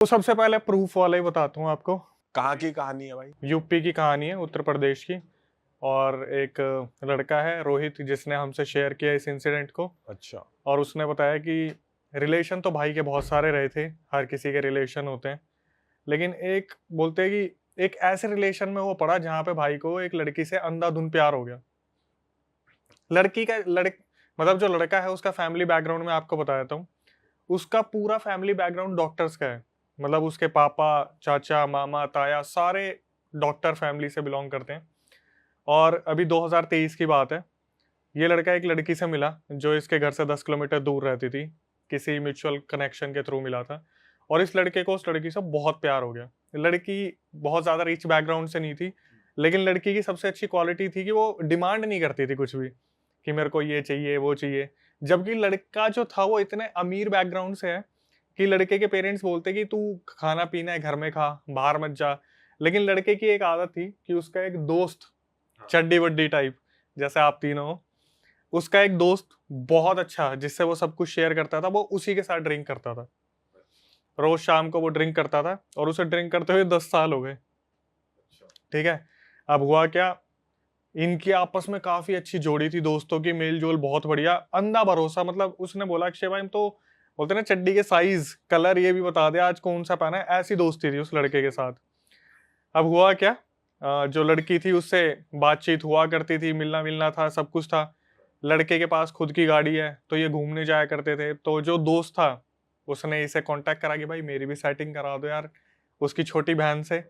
तो सबसे पहले प्रूफ वाला ही बताता हूँ आपको। कहाँ की कहानी है भाई? यूपी की कहानी है, उत्तर प्रदेश की। और एक लड़का है रोहित, जिसने हमसे शेयर किया इस इंसिडेंट को। अच्छा। और उसने बताया कि रिलेशन तो भाई के बहुत सारे रहे थे, हर किसी के रिलेशन होते हैं। लेकिन एक बोलते हैं कि एक ऐसे रिलेशन में वो पड़ा जहाँ पे भाई को एक लड़की से अंधाधुंध प्यार हो गया। लड़की का मतलब जो लड़का है उसका फैमिली बैकग्राउंड में आपको बता देता हूँ। उसका पूरा फैमिली बैकग्राउंड डॉक्टर्स का है। मतलब उसके पापा, चाचा, मामा, ताया सारे डॉक्टर फैमिली से बिलोंग करते हैं। और अभी 2023 की बात है। ये लड़का एक लड़की से मिला जो इसके घर से 10 किलोमीटर दूर रहती थी। किसी म्यूचुअल कनेक्शन के थ्रू मिला था। और इस लड़के को उस लड़की से बहुत प्यार हो गया। लड़की बहुत ज़्यादा रिच बैकग्राउंड से नहीं थी, लेकिन लड़की की सबसे अच्छी क्वालिटी थी कि वो डिमांड नहीं करती थी कुछ भी, कि मेरे को ये चाहिए वो चाहिए। जबकि लड़का जो था वो इतने अमीर बैकग्राउंड से है कि लड़के के पेरेंट्स बोलते कि तू खाना पीना है घर में खा, बाहर मत जा। लेकिन लड़के की एक आदत थी कि उसका एक दोस्त, चड्डी वड्डी टाइप जैसे आप तीनों हो, उसका एक दोस्त बहुत अच्छा जिससे वो सब कुछ शेयर करता था, वो उसी के साथ ड्रिंक करता था। रोज शाम को वो ड्रिंक करता था और उसे ड्रिंक करते हुए 10 साल हो गए। ठीक है। अब हुआ क्या, इनकी आपस में काफी अच्छी जोड़ी थी, दोस्तों की मेल जोल बहुत बढ़िया, अंधा भरोसा। मतलब उसने बोला अक्षय भाई तो बोलते ना चड्डी के साइज कलर ये भी बता दे आज कौन सा पहना है, ऐसी दोस्ती थी उस लड़के के साथ। अब हुआ क्या, जो लड़की थी उससे बातचीत हुआ करती थी, मिलना मिलना था, सब कुछ था। लड़के के पास खुद की गाड़ी है तो ये घूमने जाया करते थे। तो जो दोस्त था उसने इसे कांटेक्ट करा कि भाई मेरी भी सेटिंग करा दो यार उसकी छोटी बहन से।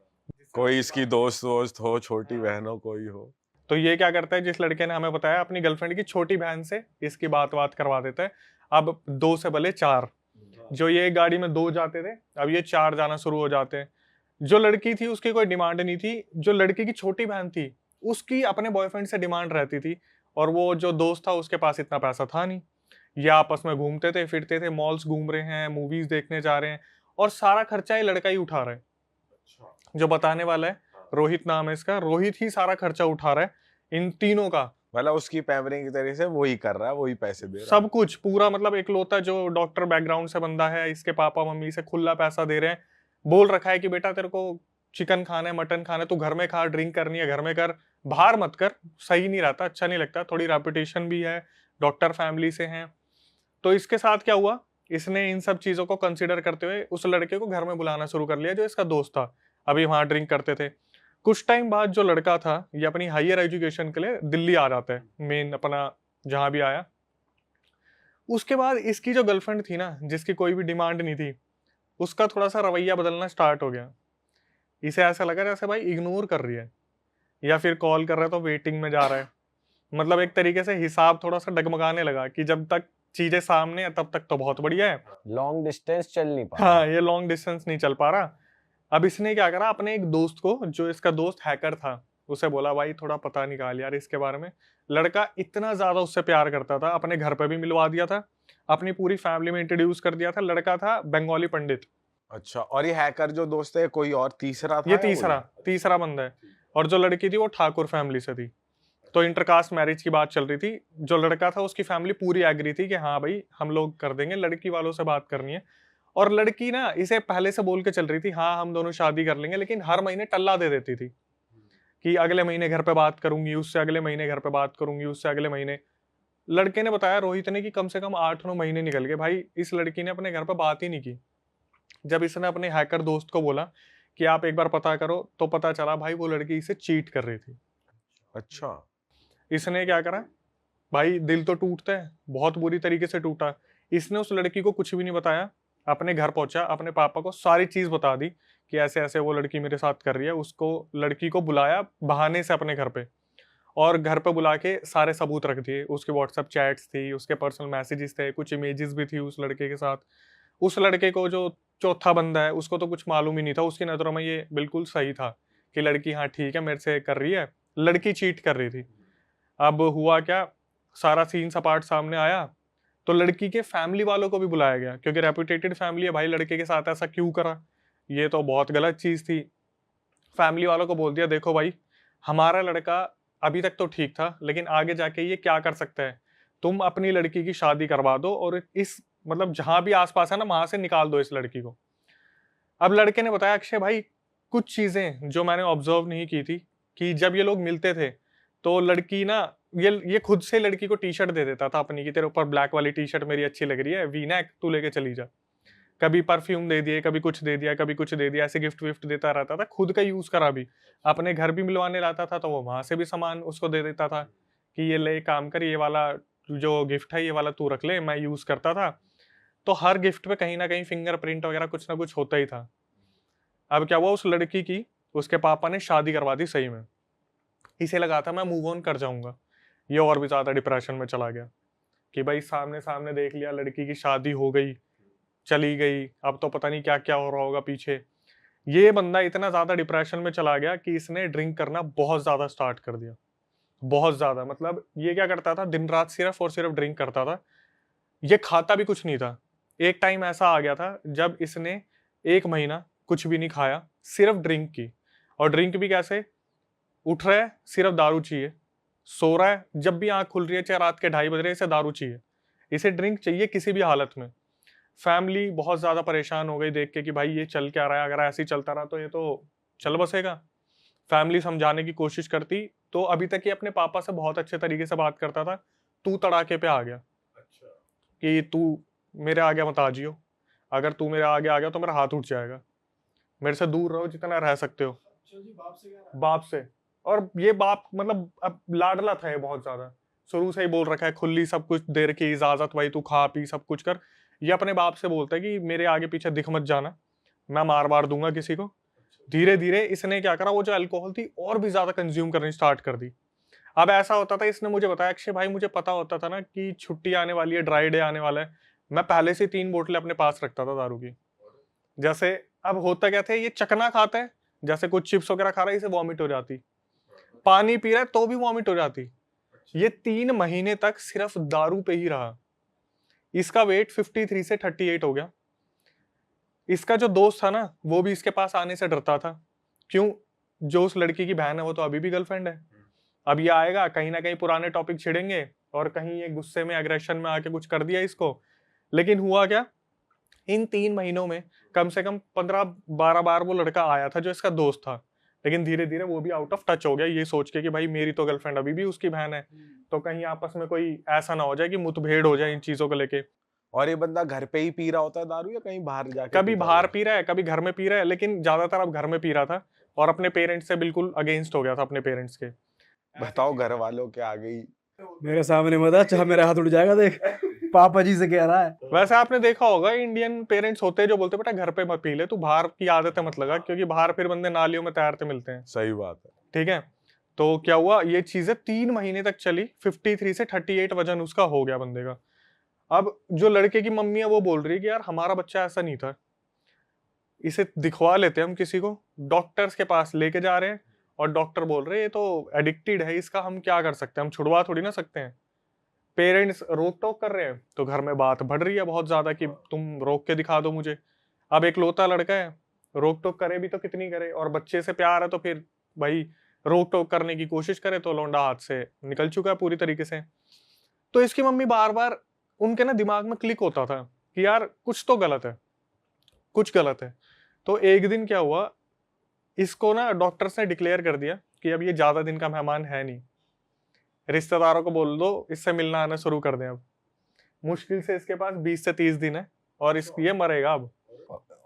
कोई इसकी दोस्त वोस्त हो, छोटी बहन हो, कोई हो? तो ये क्या करता है, जिस लड़के ने हमें बताया अपनी गर्लफ्रेंड की छोटी बहन से इसकी बात करवा देता है। अब दो से भले चार, जो ये एक गाड़ी में दो जाते थे अब ये चार जाना शुरू हो जाते हैं। जो लड़की थी उसकी कोई डिमांड नहीं थी, जो लड़की की छोटी बहन थी उसकी अपने बॉयफ्रेंड से डिमांड रहती थी। और वो जो दोस्त था उसके पास इतना पैसा था नहीं। ये आपस में घूमते थे फिरते थे, मॉल्स घूम रहे हैं, मूवीज देखने जा रहे हैं, और सारा खर्चा ये लड़का ही उठा रहा है। जो बताने वाला है, रोहित नाम है इसका, रोहित ही सारा खर्चा उठा रहा है इन तीनों का। मतलब उसकी पैम्परिंग की तरीके से वही कर रहा है, वही पैसे दे रहा है। सब कुछ पूरा, मतलब इकलौता जो डॉक्टर बैकग्राउंड से बंदा है, इसके पापा मम्मी से खुला पैसा दे रहे हैं। बोल रखा है कि बेटा तेरे को चिकन खाना है, मटन खाना है, तू घर में खा, ड्रिंक करनी है घर में कर, बाहर मत कर, सही नहीं रहता, अच्छा नहीं लगता, थोड़ी रेपुटेशन भी है, डॉक्टर फैमिली से हैं। तो इसके साथ क्या हुआ, इसने इन सब चीजों को कंसिडर करते हुए उस लड़के को घर में बुलाना शुरू कर लिया जो इसका दोस्त था। अभी वहां ड्रिंक करते थे। कुछ टाइम बाद जो लड़का था ये अपनी हायर एजुकेशन के लिए दिल्ली आ जाता है, मेन अपना जहां भी आया। उसके बाद इसकी जो गर्लफ्रेंड थी ना, जिसकी कोई भी डिमांड नहीं थी, उसका थोड़ा सा रवैया बदलना स्टार्ट हो गया। इसे ऐसा लगा जैसे भाई इग्नोर कर रही है, या फिर कॉल कर रहा है तो वेटिंग में जा रहा है। मतलब एक तरीके से हिसाब थोड़ा सा डगमगाने लगा कि जब तक चीजें सामने है तब तक तो बहुत बढ़िया है। लॉन्ग डिस्टेंस चल नहीं पा रहा। हाँ, ये लॉन्ग डिस्टेंस नहीं चल पा रहा। अब इसने क्या करा, अपने एक दोस्त को, जो इसका दोस्त हैकर था, उसे बोला भाई थोड़ा पता निकाल यार इसके बारे में। लड़का इतना ज्यादा उससे प्यार करता था, अपने घर पे भी मिलवा दिया था, अपनी पूरी फैमिली में इंट्रोड्यूस कर दिया था। लड़का था बंगाली पंडित। अच्छा, और ये हैकर जो दोस्त है कोई और तीसरा था ये या तीसरा वही? तीसरा बंदा है। और जो लड़की थी वो ठाकुर फैमिली से थी। तो इंटरकास्ट मैरिज की बात चल रही थी। जो लड़का था उसकी फैमिली पूरी एग्री थी कि हाँ भाई हम लोग कर देंगे, लड़की वालों से बात करनी है। और लड़की ना इसे पहले से बोल के चल रही थी हाँ हम दोनों शादी कर लेंगे, लेकिन हर महीने टल्ला दे देती थी कि अगले महीने घर पे बात करूंगी उससे, अगले महीने घर पे बात करूंगी उससे, अगले महीने। लड़के ने बताया रोहित ने कि कम से कम 8-9 महीने निकल गए भाई, इस लड़की ने अपने घर पे बात ही नहीं की। जब इसने अपने हैकर दोस्त को बोला कि आप एक बार पता करो, तो पता चला भाई वो लड़की इसे चीट कर रही थी। अच्छा। इसने क्या करा, भाई दिल तो टूटता है, बहुत बुरी तरीके से टूटा। इसने उस लड़की को कुछ भी नहीं बताया, अपने घर पहुंचा, अपने पापा को सारी चीज बता दी कि ऐसे ऐसे वो लड़की मेरे साथ कर रही है। उसको, लड़की को बुलाया बहाने से अपने घर पे, और घर पे बुला के सारे सबूत रख दिए। उसके व्हाट्सएप चैट्स थी, उसके पर्सनल मैसेजेस थे, कुछ इमेजेस भी थी उस लड़के के साथ। उस लड़के को, जो चौथा बंदा है, उसको तो कुछ मालूम ही नहीं था। उसकी नजरों में ये बिल्कुल सही था कि लड़की हाँ ठीक है मेरे से कर रही है, लड़की चीट कर रही थी। अब हुआ क्या, सारा सीन सपाट सामने आया। तो लड़की के फैमिली वालों को भी बुलाया गया, क्योंकि रेपुटेटेड फैमिली है भाई, लड़के के साथ ऐसा क्यों करा, ये तो बहुत गलत चीज थी। फैमिली वालों को बोल दिया देखो भाई, हमारा लड़का अभी तक तो ठीक था, लेकिन आगे जाके ये क्या कर सकता है, तुम अपनी लड़की की शादी करवा दो और इस, मतलब जहां भी आसपास है ना वहां से निकाल दो इस लड़की को। अब लड़के ने बताया अक्षय भाई कुछ चीजें जो मैंने ऑब्जर्व नहीं की थी कि जब ये लोग मिलते थे तो लड़की ना ये खुद से लड़की को टी शर्ट दे देता था अपनी कि तेरे ऊपर ब्लैक वाली टी शर्ट मेरी अच्छी लग रही है, वी नेक, तू लेके चली जा। कभी परफ्यूम दे दिए, कभी कुछ दे दिया, कभी कुछ दे दिया, ऐसे गिफ्ट विफ्ट देता रहता था, खुद का यूज करा भी। अपने घर भी मिलवाने लाता था तो वो वहां से भी सामान उसको दे देता था कि ये ले काम कर, ये वाला जो गिफ्ट है ये वाला तू रख ले, मैं यूज करता था। तो हर गिफ्ट पे कहीं ना कहीं फिंगरप्रिंट वगैरह कुछ ना कुछ होता ही था। अब क्या हुआ, उस लड़की की उसके पापा ने शादी करवा दी सही में। इसे लगा था मैं मूव ऑन कर जाऊंगा, ये और भी ज्यादा डिप्रेशन में चला गया कि भाई सामने सामने देख लिया, लड़की की शादी हो गई, चली गई, अब तो पता नहीं क्या क्या हो रहा होगा पीछे। ये बंदा इतना ज्यादा डिप्रेशन में चला गया कि इसने ड्रिंक करना बहुत ज्यादा स्टार्ट कर दिया, बहुत ज्यादा। मतलब ये क्या करता था, दिन रात सिर्फ और सिर्फ ड्रिंक करता था, ये खाता भी कुछ नहीं था। एक टाइम ऐसा आ गया था जब इसने 1 महीना कुछ भी नहीं खाया, सिर्फ ड्रिंक की। और ड्रिंक भी कैसे, उठ रहा है सिर्फ दारू चाहिए, सो रहा है जब भी आंख खुल रही है चाहे रात के 2:30 बज रहे, इसे दारू चाहिए, इसे ड्रिंक चाहिए किसी भी हालत में। फैमिली बहुत ज्यादा परेशान हो गई देख के कि भाई ये चल क्या रहा है, अगर ऐसे ही चलता रहा तो ये तो चल बसेगा। फैमिली समझाने की कोशिश करती तो अभी तक ये अपने पापा से बहुत अच्छे तरीके से बात करता था, तू तड़ाके पे आ गया कि तू मेरे आगे मत आ जियो, अगर तू मेरे आगे आ गया तो मेरा हाथ उठ जाएगा, मेरे से दूर रहो जितना रह सकते हो। बाप से। और ये बाप मतलब अब लाडला था ये बहुत ज्यादा, शुरू से ही बोल रखा है, खुली सब कुछ दे रखी इजाजत, भाई तू खा पी सब कुछ कर। ये अपने बाप से बोलता है कि मेरे आगे पीछे दिख मत जाना, मैं मार दूंगा किसी को। धीरे धीरे इसने क्या करा, वो जो अल्कोहल थी और भी ज्यादा कंज्यूम करनी स्टार्ट कर दी। अब ऐसा होता था, इसने मुझे बताया अक्षय भाई मुझे पता होता था ना कि छुट्टी आने वाली है, ड्राई डे आने वाला है, मैं पहले से 3 बोतलें अपने पास रखता था दारू की। जैसे अब होता क्या था, ये चकना खाता है, जैसे कुछ चिप्स वगैरह खा रहा है इसे वॉमिट हो जाती, पानी पी रहा है तो भी वॉमिट हो जाती। ये 3 महीने तक सिर्फ दारू पे ही रहा। इसका वेट 53 से 38 हो गया। इसका जो दोस्त था ना वो भी इसके पास आने से डरता था, क्यों, जो उस लड़की की बहन है वो तो अभी भी गर्लफ्रेंड है। अब ये आएगा कहीं ना कहीं पुराने टॉपिक छिड़ेंगे और कहीं ये गुस्से में एग्रेशन में आके कुछ कर दिया इसको। लेकिन हुआ क्या, इन 3 महीनों में कम से कम 15-12 बार वो लड़का आया था जो इसका दोस्त था, लेकिन धीरे धीरे वो भी आउट ऑफ टच हो गया, ये सोच के कि भाई मेरी तो गर्लफ्रेंड अभी भी उसकी बहन है, तो कहीं आपस में कोई ऐसा ना हो जाए कि मुठभेड़ हो जाए इन चीजों को लेके। और ये बंदा घर पे ही पी रहा होता है दारू या कहीं बाहर जाके कभी पीता बाहर होगा? पी रहा है, कभी घर में पी रहा है, लेकिन ज्यादातर अब घर में पी रहा था और अपने पेरेंट्स से बिल्कुल अगेंस्ट हो गया था अपने पेरेंट्स के। बताओ घर वालों के आ गई। मेरे सामने मत आ, चाहे मेरा हाथ उठ जाएगा देख, पापा जी से कह रहा है। वैसे आपने देखा होगा इंडियन पेरेंट्स होते हैं जो बोलते हैं बेटा घर पे मत पी ले, तू बाहर की आदतें मत लगा, क्योंकि बाहर फिर बंदे नालियों में तैरते मिलते हैं। सही बात है। ठीक है, तो क्या हुआ, ये चीजें 3 महीने तक चली, 53 से 38 वजन उसका हो गया बंदे का। अब जो लड़के की मम्मी है वो बोल रही है कि यार हमारा बच्चा ऐसा नहीं था, इसे दिखवा लेते हैं हम किसी को, डॉक्टर्स के पास लेके जा रहे हैं और डॉक्टर बोल रहे हैं ये तो एडिक्टेड है, इसका हम क्या कर सकते हैं, हम छुड़वा थोड़ी ना सकते हैं। पेरेंट्स रोक टोक कर रहे हैं तो घर में बात बढ़ रही है बहुत ज्यादा कि तुम रोक के दिखा दो मुझे। अब एक लौता लड़का है, रोक टोक करे भी तो कितनी करे, और बच्चे से प्यार है तो फिर भाई रोक टोक करने की कोशिश करे तो लौंडा हाथ से निकल चुका है पूरी तरीके से। तो इसकी मम्मी बार बार, उनके ना दिमाग में क्लिक होता था कि यार कुछ तो गलत है, कुछ गलत है। तो एक दिन क्या हुआ, इसको ना डॉक्टर्स ने डिक्लेयर कर दिया कि अब ये ज्यादा दिन का मेहमान है नहीं, रिश्तेदारों को बोल दो इससे मिलना आना शुरू कर दें। अब मुश्किल से इसके पास 20 से 30 दिन है और ये मरेगा अब।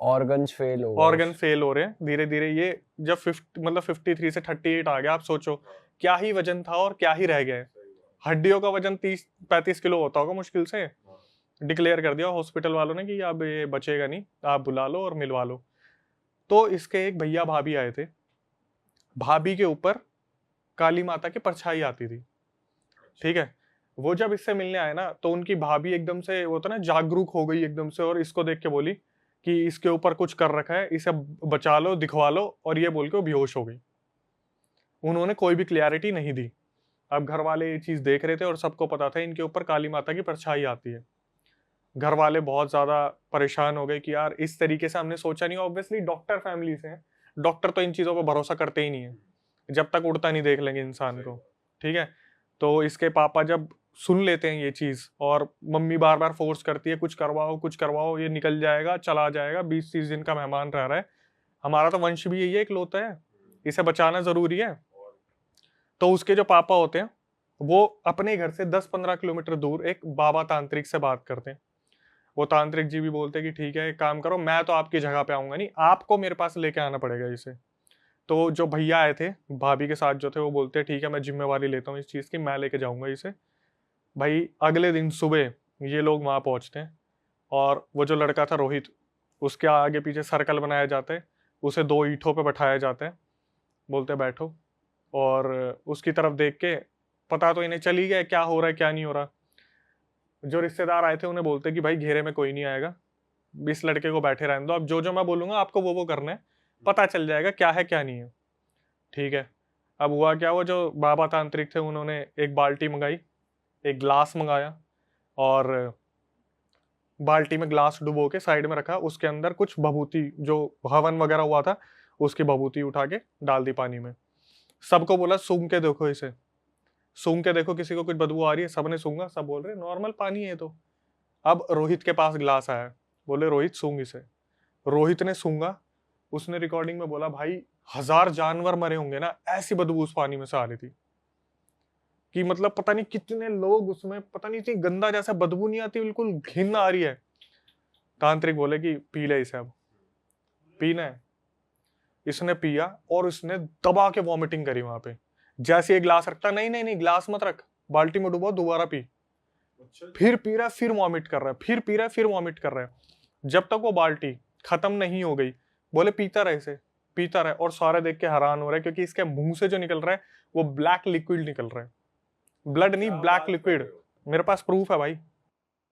ऑर्गन्स फेल हो गए। ऑर्गन फेल हो रहे हैं धीरे धीरे। ये जब 53 से 38 आ गया, आप सोचो क्या ही वजन था और क्या ही रह गया है। हड्डियों का वजन 30-35 किलो होता होगा मुश्किल से। डिक्लेयर कर दिया हॉस्पिटल वालों ने कि अब ये बचेगा नहीं, आप बुला लो और मिलवा लो। तो इसके एक भैया भाभी आए थे, भाभी के ऊपर काली माता की परछाई आती थी। ठीक है, वो जब इससे मिलने आए ना तो उनकी भाभी एकदम से वो था ना जागरूक हो गई एकदम से, और इसको देख के बोली कि इसके ऊपर कुछ कर रखा है, इसे बचा लो, दिखवा लो, और ये बोल के वो बेहोश हो गई। उन्होंने कोई भी क्लियरिटी नहीं दी। अब घर वाले ये चीज देख रहे थे और सबको पता था इनके ऊपर काली माता की परछाई आती है। घर वाले बहुत ज्यादा परेशान हो गए कि यार इस तरीके से हमने सोचा नहीं। ऑब्वियसली डॉक्टर फैमिली से हैं, डॉक्टर तो इन चीजों पर भरोसा करते ही नहीं है जब तक उड़ता नहीं देख लेंगे इंसान को। ठीक है, तो इसके पापा जब सुन लेते हैं ये चीज, और मम्मी बार बार फोर्स करती है कुछ करवाओ, ये निकल जाएगा, चला जाएगा, 20-30 दिन का मेहमान रह रहा है, हमारा तो वंश भी यही है, इकलौता है, इसे बचाना जरूरी है। तो उसके जो पापा होते हैं वो अपने घर से 10-15 किलोमीटर दूर एक बाबा तांत्रिक से बात करते हैं। वो तांत्रिक जी भी बोलते हैं कि ठीक है, एक काम करो, मैं तो आपकी जगह पे आऊंगा नहीं, आपको मेरे पास लेके आना पड़ेगा इसे। तो जो भैया आए थे भाभी के साथ जो थे, वो बोलते हैं ठीक है, मैं जिम्मेवारी लेता हूँ इस चीज़ की, मैं लेके जाऊंगा इसे। भाई अगले दिन सुबह ये लोग वहाँ पहुँचते हैं, और वो जो लड़का था रोहित, उसके आगे पीछे सर्कल बनाया जाता है, उसे 2 ईंटों पे बैठाया जाता है, बोलते हैं बैठो, और उसकी तरफ देख के पता तो इन्हें चली गया क्या हो रहा है क्या नहीं हो रहा। जो रिश्तेदार आए थे उन्हें बोलते कि भाई घेरे में कोई नहीं आएगा, इस लड़के को बैठे रहने दो, अब जो जो मैं बोलूंगा आपको वो करना है, पता चल जाएगा क्या है क्या नहीं है। ठीक है। अब हुआ क्या, वो जो बाबा तांत्रिक थे उन्होंने एक बाल्टी मंगाई, एक ग्लास मंगाया, और बाल्टी में ग्लास डुबो के साइड में रखा, उसके अंदर कुछ भभूति जो हवन वगैरह हुआ था उसकी भभूति उठा के डाल दी पानी में। सबको बोला सूंघ के देखो इसे, सूंघ के देखो किसी को कुछ बदबू आ रही है, सबने सूंघा, सब बोल रहे नॉर्मल पानी है। तो अब रोहित के पास ग्लास आया, बोले रोहित सूंघ इसे। रोहित ने सूंघा, उसने रिकॉर्डिंग में बोला भाई 1000 जानवर मरे होंगे ना, ऐसी बदबू उस पानी में से आ रही थी कि मतलब पता नहीं कितने लोग उसमें, पता नहीं इतनी गंदा, जैसा बदबू नहीं आती, बिल्कुल घिन आ रही है। तांत्रिक बोले कि पी ले इसे, अब पीना है। इसने पिया और उसने दबा के वॉमिटिंग करी वहां पे। जैसे ये ग्लास रखता, नहीं नहीं नहीं ग्लास मत रख, बाल्टी में डुबो, दोबारा पी। फिर पी रहा है, फिर वॉमिट कर रहा है, फिर पी रहा है, फिर वॉमिट कर रहा है, जब तक वो बाल्टी खत्म नहीं हो गई। बोले पीता रहे इसे, पीता रहे, और सारे देख के हैरान हो रहे हैं क्योंकि इसके मुंह से जो निकल रहा है वो ब्लैक लिक्विड निकल रहा है, ब्लड नहीं, ब्लैक लिक्विड। मेरे पास प्रूफ है भाई,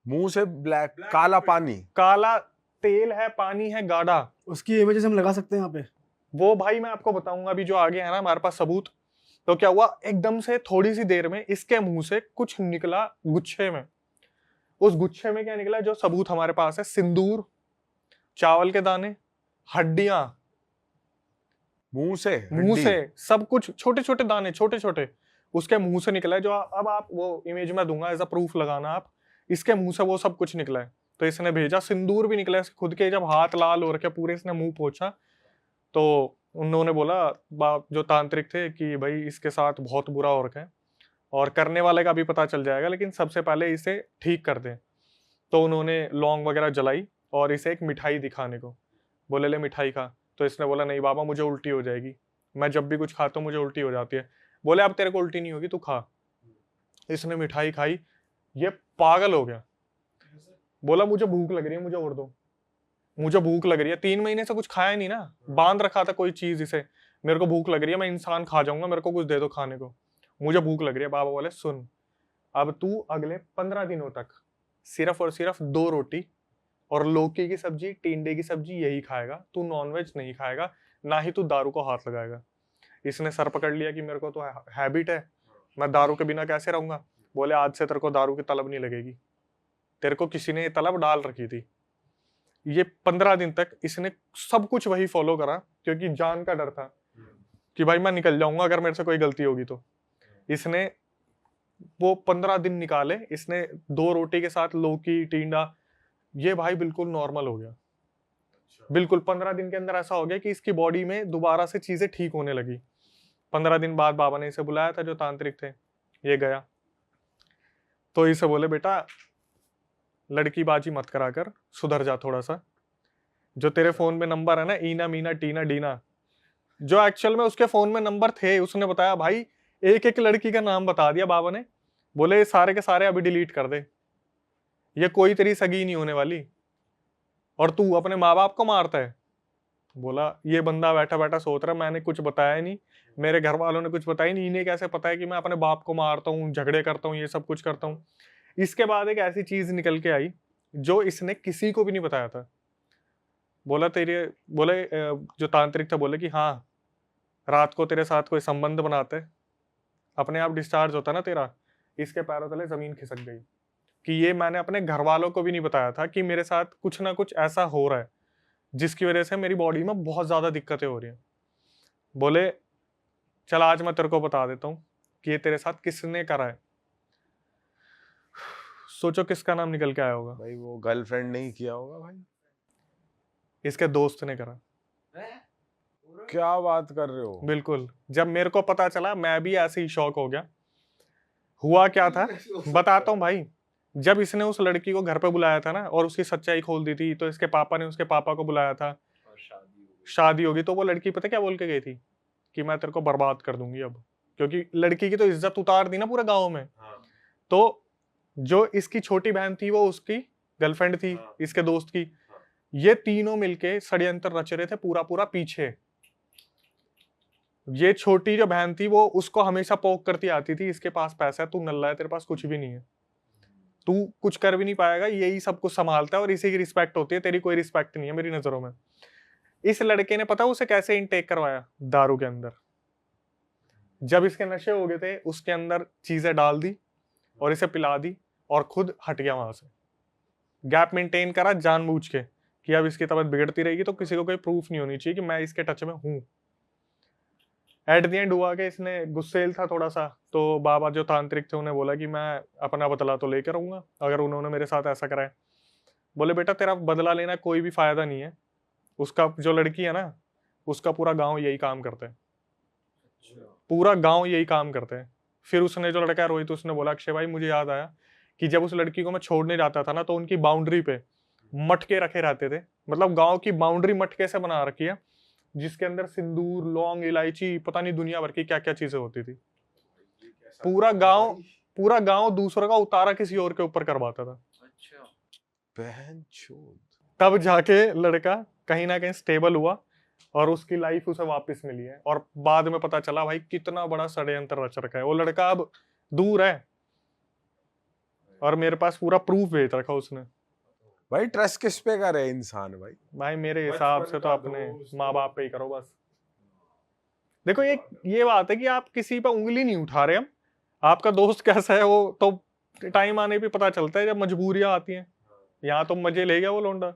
मुंह से ब्लैक काला पानी, काला तेल है, पानी है गाढ़ा। उसकी इमेजेस हम लगा सकते हैं यहाँ पे। वो भाई मैं आपको बताऊंगा अभी, जो आगे है ना हमारे पास सबूत। तो क्या हुआ, एकदम से थोड़ी सी देर में इसके मुंह से कुछ निकला गुच्छे में। उस गुच्छे में क्या निकला, जो सबूत हमारे पास है, सिंदूर, चावल के दाने, हड्डियां, मुंह से मुंह हड्डी। से सब कुछ, छोटे छोटे दाने, छोटे छोटे उसके मुंह से निकला है। जो अब आप वो इमेज में दूंगा एज अ प्रूफ लगाना आप, इसके मुंह से वो सब कुछ निकला है। तो इसने भेजा, सिंदूर भी निकला है खुद के, जब हाथ लाल हो रखे पूरे, इसने मुंह पोंछा तो उन्होंने बोला जो तांत्रिक थे कि भाई इसके साथ बहुत बुरा हो रखा है, और करने वाले का भी पता चल जाएगा, लेकिन सबसे पहले इसे ठीक कर दें। तो उन्होंने लौंग वगैरह जलाई और इसे एक मिठाई दिखाने को बोले, ले मिठाई खा। तो इसने बोला नहीं बाबा मुझे उल्टी हो जाएगी, मैं जब भी कुछ खाता हूँ मुझे उल्टी हो जाती है। बोले अब तेरे को उल्टी नहीं होगी, तू खा। इसने मिठाई खाई, ये पागल हो गया, बोला मुझे भूख लग रही है, मुझे और दो, मुझे भूख लग रही है। 3 महीने से कुछ खाया नहीं ना, बांध रखा था कोई चीज इसे, मेरे को भूख लग रही है, मैं इंसान खा जाऊंगा, मेरे को कुछ दे दो खाने को, मुझे भूख लग रही है। बाबा बोले सुन, अब तू अगले 15 दिनों तक सिर्फ और सिर्फ 2 रोटी और लौकी की सब्जी, टिंडे की सब्जी यही खाएगा, तू नॉनवेज नहीं खाएगा, ना ही तू दारू को हाथ लगाएगा। इसने सर पकड़ लिया कि मेरे को तो हैबिट है, मैं दारू के बिना कैसे रहूंगा। बोले आज से तेरे को दारू की तलब नहीं लगेगी, तेरे को किसी ने ये तलब डाल रखी थी। ये 15 दिन तक इसने सब कुछ वही फॉलो करा, क्योंकि जान का डर था कि भाई मैं निकल जाऊंगा अगर मेरे से कोई गलती होगी तो। इसने वो 15 दिन निकाले, इसने 2 रोटी के साथ लौकी, टिंडा, ये भाई बिल्कुल नॉर्मल हो गया। बिल्कुल 15 दिन के अंदर ऐसा हो गया कि इसकी बॉडी में दोबारा से चीजें ठीक होने लगी। 15 दिन बाद बाबा ने इसे बुलाया था, जो तांत्रिक थे, ये गया तो इसे बोले बेटा लड़की बाजी मत करा कर, सुधर जा थोड़ा सा। जो तेरे फोन में नंबर है ना, ईना मीना टीना डीना, जो एक्चुअल में उसके फोन में नंबर थे, उसने बताया भाई एक एक लड़की का नाम बता दिया बाबा ने। बोले सारे के सारे अभी डिलीट कर दे, ये कोई तेरी सगी नहीं होने वाली, और तू अपने माँ बाप को मारता है। बोला ये बंदा बैठा बैठा सोच रहा मैंने कुछ बताया नहीं, मेरे घर वालों ने कुछ बताया नहीं, इन्हें कैसे पता है कि मैं अपने बाप को मारता हूँ, झगड़े करता हूँ, ये सब कुछ करता हूँ। इसके बाद एक ऐसी चीज निकल के आई जो इसने किसी को भी नहीं बताया था। बोला बोले जो तांत्रिक था, बोले कि हाँ रात को तेरे साथ कोई संबंध बनाते, अपने आप डिस्चार्ज होता ना तेरा। इसके पैरों तले जमीन खिसक गई कि ये मैंने अपने घर वालों को भी नहीं बताया था कि मेरे साथ कुछ ना कुछ ऐसा हो रहा है जिसकी वजह से मेरी बॉडी में बहुत ज्यादा दिक्कतें हो रही हैं। बोले चल आज मैं तेरे को बता देता हूँ कि ये तेरे साथ किसने करा है। सोचो किसका नाम निकल के आया होगा। भाई वो गर्लफ्रेंड नहीं किया होगा भाई। इसके दोस्त ने करा। क्या बात कर रहे हो? बिल्कुल। जब मेरे को पता चला मैं भी ऐसे ही शॉक हो गया। हुआ क्या था बताता हूँ भाई। जब इसने उस लड़की को घर पे बुलाया था ना और उसकी सच्चाई खोल दी थी, तो इसके पापा ने उसके पापा को बुलाया था, शादी होगी। तो वो लड़की पता क्या बोल के गई थी कि मैं तेरे को बर्बाद कर दूंगी अब, क्योंकि लड़की की तो इज्जत उतार दी ना पूरे गाँव में। तो जो इसकी छोटी बहन थी वो उसकी गर्लफ्रेंड थी, इसके दोस्त की। ये तीनों मिलके षड्यंत्र रच रहे थे पूरा पूरा पीछे। ये छोटी जो बहन थी वो उसको हमेशा पोक करती आती थी, इसके पास पैसा है, तू नल्ला है, तेरे पास कुछ भी नहीं है, तू कुछ कर भी नहीं पाएगा, यही सब कुछ संभालता है और इसी की रिस्पेक्ट होती है, तेरी कोई रिस्पेक्ट नहीं है मेरी नजरों में। इस लड़के ने पता उसे कैसे इनटेक करवाया? दारू के अंदर। जब इसके नशे हो गए थे उसके अंदर चीजें डाल दी और इसे पिला दी और खुद हट गया वहां से। गैप मेंटेन करा जानबूझ के कि अब इसकी तबीयत बिगड़ती रहेगी तो किसी को कोई प्रूफ नहीं होनी चाहिए कि मैं इसके टच में हूं। एट द एंड हुआ कि इसने गुस्सेल था थोड़ा सा, तो बाबा जो तांत्रिक थे उन्हें बोला कि मैं अपना बदला तो लेकर आऊंगा अगर उन्होंने मेरे साथ ऐसा करा है। बोले बेटा तेरा बदला लेना कोई भी फायदा नहीं है, उसका जो लड़की है ना उसका पूरा गांव यही काम करता है, पूरा गांव यही काम करते हैं। फिर उसने जो लड़का है रोहित, उसने बोला अक्षय भाई मुझे याद आया कि जब उस लड़की को मैं छोड़ने जाता था ना तो उनकी बाउंड्री पे मटके रखे रहते थे, मतलब गांव की बाउंड्री मटके से बना रखी है जिसके अंदर सिंदूर, लौंग, इलायची, पता नहीं दुनिया भर की क्या क्या चीजें होती थी। पूरा गांव दूसरों का उतारा किसी और के ऊपर करवाता था। बहन चोद। तब जाके लड़का कहीं ना कहीं स्टेबल हुआ और उसकी लाइफ उसे वापस मिली है। और बाद में पता चला भाई कितना बड़ा षड्यंत्र रच रखा है। वो लड़का अब दूर है और मेरे पास पूरा प्रूफ भेज रखा उसने। भाई ट्रस्ट किस पे करे इंसान भाई? भाई मेरे हिसाब से तो अपने माँ बाप पे ही करो बस। देखो ये बात है कि आप किसी पे उंगली नहीं उठा रहे हम, आपका दोस्त कैसा है वो तो टाइम आने पे पता चलता है जब मजबूरियां आती हैं। यहाँ तो मजे ले गया वो लौंडा।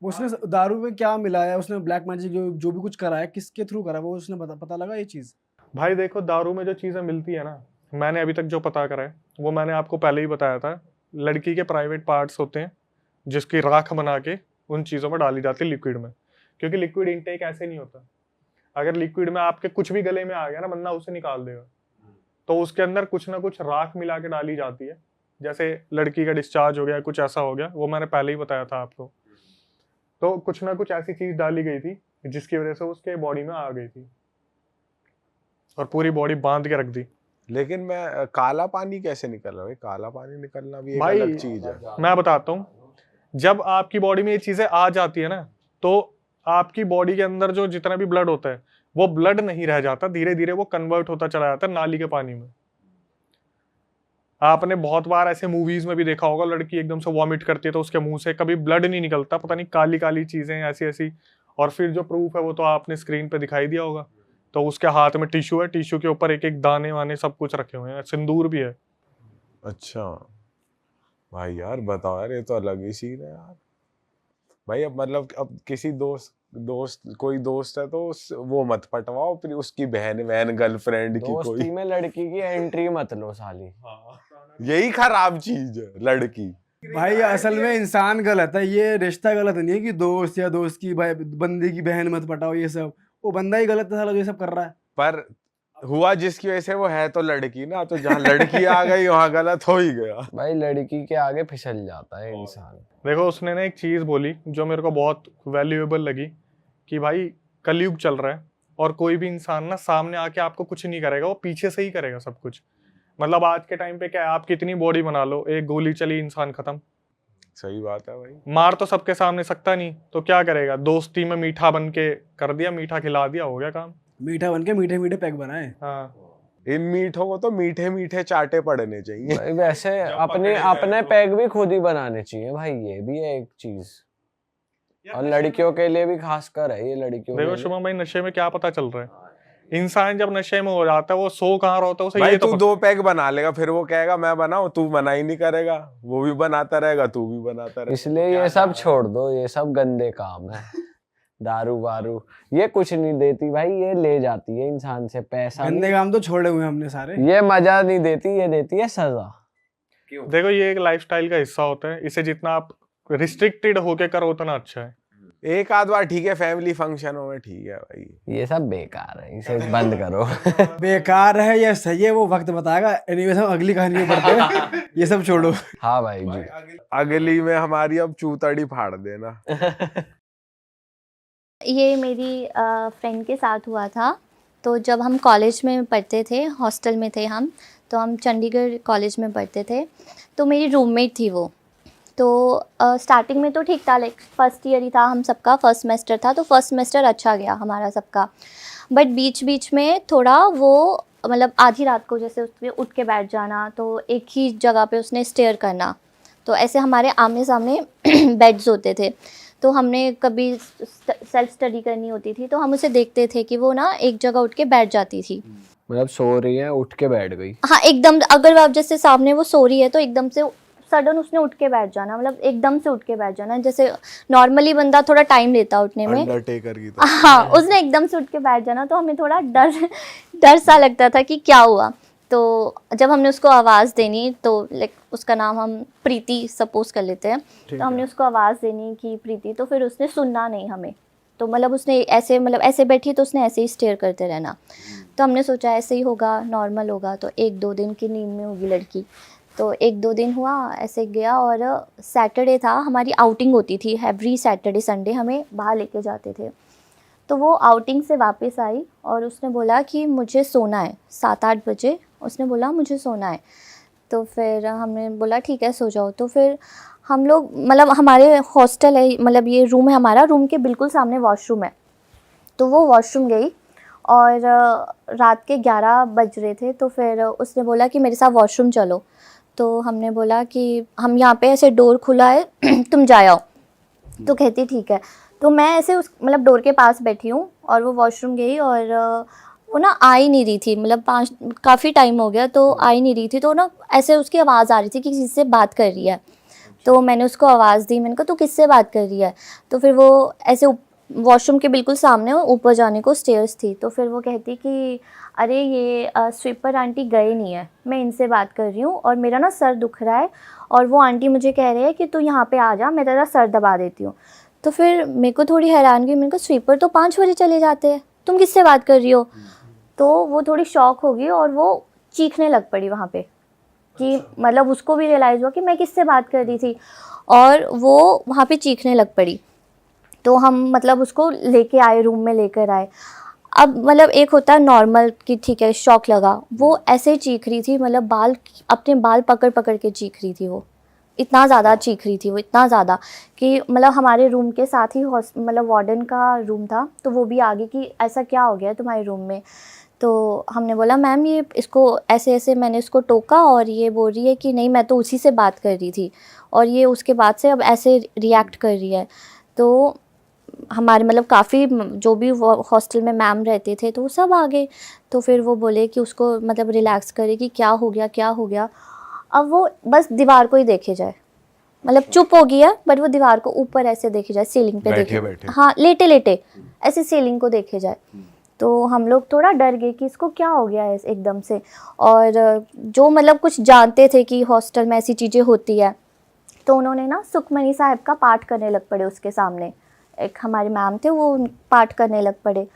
उसने दारू में क्या मिलाया, उसने ब्लैक मैजिक जो भी कुछ करा है किसके थ्रू करा वो उसने पता लगा ये चीज? भाई देखो दारू में जो चीजें मिलती है ना, मैंने अभी तक जो पता करा है वो मैंने आपको पहले ही बताया था। लड़की के प्राइवेट पार्ट्स होते हैं जिसकी राख बना के उन चीजों में डाली जाती है लिक्विड में, क्योंकि लिक्विड इनटेक ऐसे नहीं होता। अगर लिक्विड में आपके कुछ भी गले में आ गया ना बंदा उसे निकाल देगा, तो उसके अंदर कुछ ना कुछ राख मिला के डाली जाती है। जैसे लड़की का डिस्चार्ज हो गया, कुछ ऐसा हो गया, वो मैंने पहले ही बताया था आपको। तो कुछ ना कुछ ऐसी चीज डाली गई थी जिसकी वजह से उसके बॉडी में आ गई थी और पूरी बॉडी बांध के रख दी। लेकिन मैं काला पानी कैसे निकल रहा है? काला पानी निकलना भी एक भाई अलग चीज है। मैं बताता हूँ, जब आपकी बॉडी में ये चीजें आ जाती है ना तो आपकी बॉडी के अंदर जो जितना भी ब्लड होता है वो ब्लड नहीं रह जाता, धीरे धीरे वो कन्वर्ट होता चला जाता है नाली के पानी में। आपने बहुत बार ऐसे मूवीज में भी देखा होगा, लड़की एकदम से वॉमिट करती है तो उसके मुंह से कभी ब्लड नहीं निकलता, पता नहीं काली काली चीजें ऐसी ऐसी। और फिर जो प्रूफ है वो तो आपने स्क्रीन पे दिखाई दिया होगा। तो उसके हाथ में टिश्यू है, टिश्यू के ऊपर एक एक दाने वाने सब कुछ रखे हुए हैं, सिंदूर भी है। अच्छा भाई यार बताओ यार, ये तो अलग ही सीन है यार। भाई अब मतलब अब किसी कोई दोस्त है तो वो मत पटवाओ, फिर उसकी बहन गर्लफ्रेंड की दोस्ती कोई में लड़की की एंट्री मत लो साली। यही खराब चीज है लड़की। भाई असल में इंसान गलत है, ये रिश्ता गलत नहीं है कि दोस्त या दोस्त की भाई बंदे की बहन मत पटाओ, ये सब वो बंदा ही गलत है साला जो ये सब कर रहा है। पर हुआ जिसकी वजह से वो है तो लड़की ना, तो जहाँ लड़की आ गई वहां गलत हो ही गया। भाई लड़की के आगे फिसल जाता है इंसान। देखो उसने ना एक चीज बोली जो मेरे को बहुत वैल्यूएबल लगी कि भाई कलयुग चल रहा है और कोई भी इंसान ना सामने आके आपको कुछ नहीं करेगा, वो पीछे से ही करेगा सब कुछ। मतलब आज के टाइम पे क्या है, आप कितनी बॉडी बना लो, एक गोली चली इंसान खत्म। सही बात है भाई। मार तो सबके सामने सकता नहीं, तो क्या करेगा, दोस्ती में मीठा बन के कर दिया, मीठा खिला दिया, हो गया काम। मीठा बन के मीठे मीठे पैक बनाए। हाँ इन मीठों को तो मीठे मीठे चाटे पड़ने चाहिए। भाई वैसे अपने पैक भी खुद ही बनाने चाहिए भाई, ये भी है एक चीज। और लड़कियों के लिए भी खासकर है ये, लड़कियों देखो के लिए। शुभम भाई नशे में क्या पता चल रहा है, इंसान जब नशे में हो जाता है वो सो कहाँ होता है उसे भाई ये तो तू 2 पैक बना लेगा फिर वो कहेगा मैं बनाऊं, तू बना ही नहीं करेगा, वो भी बनाता रहेगा तू भी बनाता रहेगा। इसलिए ये सब छोड़ दो, ये सब गंदे काम है। दारू वारू ये कुछ नहीं देती भाई, ये ले जाती है इंसान से पैसा। गंदे काम तो छोड़े हुए हमने सारे। ये मजा नहीं देती, ये देती है सजा। क्यों? देखो ये एक लाइफस्टाइल का हिस्सा होता है, इसे जितना आप रिस्ट्रिक्टेड होके करो उतना अच्छा है। एक आध बार ठीक है, फैमिली फंक्शनों में ठीक है भाई। ये सब बेकार है, इसे बंद करो। बेकार है या सही है वो वक्त बताएगा। एनीवेज हम अगली कहानी में पढ़ते हैं, ये सब छोड़ो। हाँ भाई जी। अगली में हमारी अब चूतड़ी फाड़ देना। ये मेरी फ्रेंड के साथ हुआ था। तो जब हम कॉलेज में पढ़ते थे, हॉस्टल में थे हम, तो हम चंडीगढ़ कॉलेज में पढ़ते थे। तो मेरी रूममेट थी वो। तो स्टार्टिंग में तो ठीक था, लाइक फर्स्ट ईयर ही था हम सबका, फर्स्ट सेमेस्टर था, तो फर्स्ट सेमेस्टर अच्छा गया हमारा सबका। बट बीच बीच में थोड़ा वो मतलब आधी रात को जैसे उसने उठ के बैठ जाना, तो एक ही जगह पे उसने स्टेयर करना। तो ऐसे हमारे आमने सामने बेड्स होते थे, तो हमने कभी सेल्फ स्टडी करनी होती थी तो हम उसे देखते थे कि वो ना एक जगह उठ के बैठ जाती थी। मतलब सो रही है, उठ के बैठ गई। हाँ, एकदम अगर आप जैसे सामने वो सो रही है तो एकदम से सडन उसने उठ के बैठ जाना, मतलब एकदम से उठ के बैठ जाना। जैसे नॉर्मली बंदा थोड़ा टाइम लेता उठने में, अंडरटेकर की तरह। हाँ, उसने एकदम से उठ के बैठ जाना। तो हमें थोड़ा डर सा लगता था कि क्या हुआ। तो जब हमने उसको आवाज़ देनी, तो लाइक उसका नाम हम प्रीति सपोज कर लेते हैं, तो हमने उसको आवाज़ देनी कि प्रीति, तो फिर उसने सुनना नहीं हमें। तो मतलब उसने ऐसे मतलब ऐसे बैठी तो उसने ऐसे ही स्टेयर करते रहना। तो हमने सोचा ऐसे ही होगा, नॉर्मल होगा, तो 1-2 दिन की नींद में होगी लड़की। तो 1-2 दिन हुआ ऐसे गया, और सैटरडे था, हमारी आउटिंग होती थी एवरी सैटरडे संडे, हमें बाहर लेके जाते थे। तो वो आउटिंग से वापस आई और उसने बोला कि मुझे सोना है, 7-8 बजे उसने बोला मुझे सोना है। तो फिर हमने बोला ठीक है सो जाओ। तो फिर हम लोग मतलब हमारे हॉस्टल है, मतलब ये रूम है हमारा, रूम के बिल्कुल सामने वॉशरूम है। तो वो वॉशरूम गई और रात के 11 बज रहे थे। तो फिर उसने बोला कि मेरे साथ वॉशरूम चलो। तो हमने बोला कि हम यहाँ पे ऐसे डोर खुला है तुम जा आओ। तो कहती ठीक है। तो मैं ऐसे उस मतलब डोर के पास बैठी हूँ और वो वॉशरूम गई, और वो ना आ ही नहीं रही थी, मतलब काफ़ी टाइम हो गया तो आ ही नहीं रही थी। तो ना ऐसे उसकी आवाज़ आ रही थी कि किसी से बात कर रही है। तो मैंने उसको आवाज़ दी, मैंने कहा तू किससे बात कर रही है। तो फिर वो ऐसे वॉशरूम के बिल्कुल सामने ऊपर जाने को स्टेयर्स थी। तो फिर वो कहती कि अरे ये स्वीपर आंटी गए नहीं है, मैं इनसे बात कर रही हूँ और मेरा ना सर दुख रहा है, और वो आंटी मुझे कह रहे हैं कि तू यहाँ पे आ जा, मैं तेरा सर दबा देती हूँ। तो फिर मेरे को थोड़ी हैरानगी, मैंने कहा स्वीपर तो 5 बजे चले जाते हैं, तुम किससे बात कर रही हो। तो वो थोड़ी शॉक होगी और वो चीखने लग पड़ी वहाँ पे, कि मतलब उसको भी रियलाइज़ हुआ कि मैं किससे बात कर रही थी, और वो वहाँ पे चीखने लग पड़ी। तो हम मतलब उसको लेके आए, रूम में लेकर आए। अब मतलब एक होता है नॉर्मल कि ठीक है शॉक लगा, वो ऐसे ही चीख रही थी, मतलब अपने बाल पकड़ पकड़ के चीख रही थी। वो इतना ज़्यादा चीख रही थी, वो इतना ज़्यादा कि मतलब हमारे रूम के साथ ही मतलब वार्डन का रूम था, तो वो भी आ गई कि ऐसा क्या हो गया तुम्हारे रूम में। तो हमने बोला मैम ये इसको ऐसे ऐसे मैंने इसको टोका और ये बोल रही है कि नहीं मैं तो उसी से बात कर रही थी, और ये उसके बाद से अब ऐसे रिएक्ट कर रही है। तो हमारे मतलब काफ़ी जो भी हॉस्टल में मैम रहते थे तो वो सब आ गए। तो फिर वो बोले कि उसको मतलब रिलैक्स करे कि क्या हो गया क्या हो गया। अब वो बस दीवार को ही देखे जाए, मतलब चुप हो गया, बट वो दीवार को ऊपर ऐसे देखे जाए, सीलिंग पे देखे, हाँ लेटे लेटे ऐसे सीलिंग को देखे जाए। तो हम लोग थोड़ा डर गए कि इसको क्या हो गया है एकदम से। और जो मतलब कुछ जानते थे कि हॉस्टल में ऐसी चीज़ें होती है, तो उन्होंने ना सुखमनी साहब का पाठ करने लग पड़े उसके सामने। एक हमारे मैम थे वो पाठ करने लग पड़े।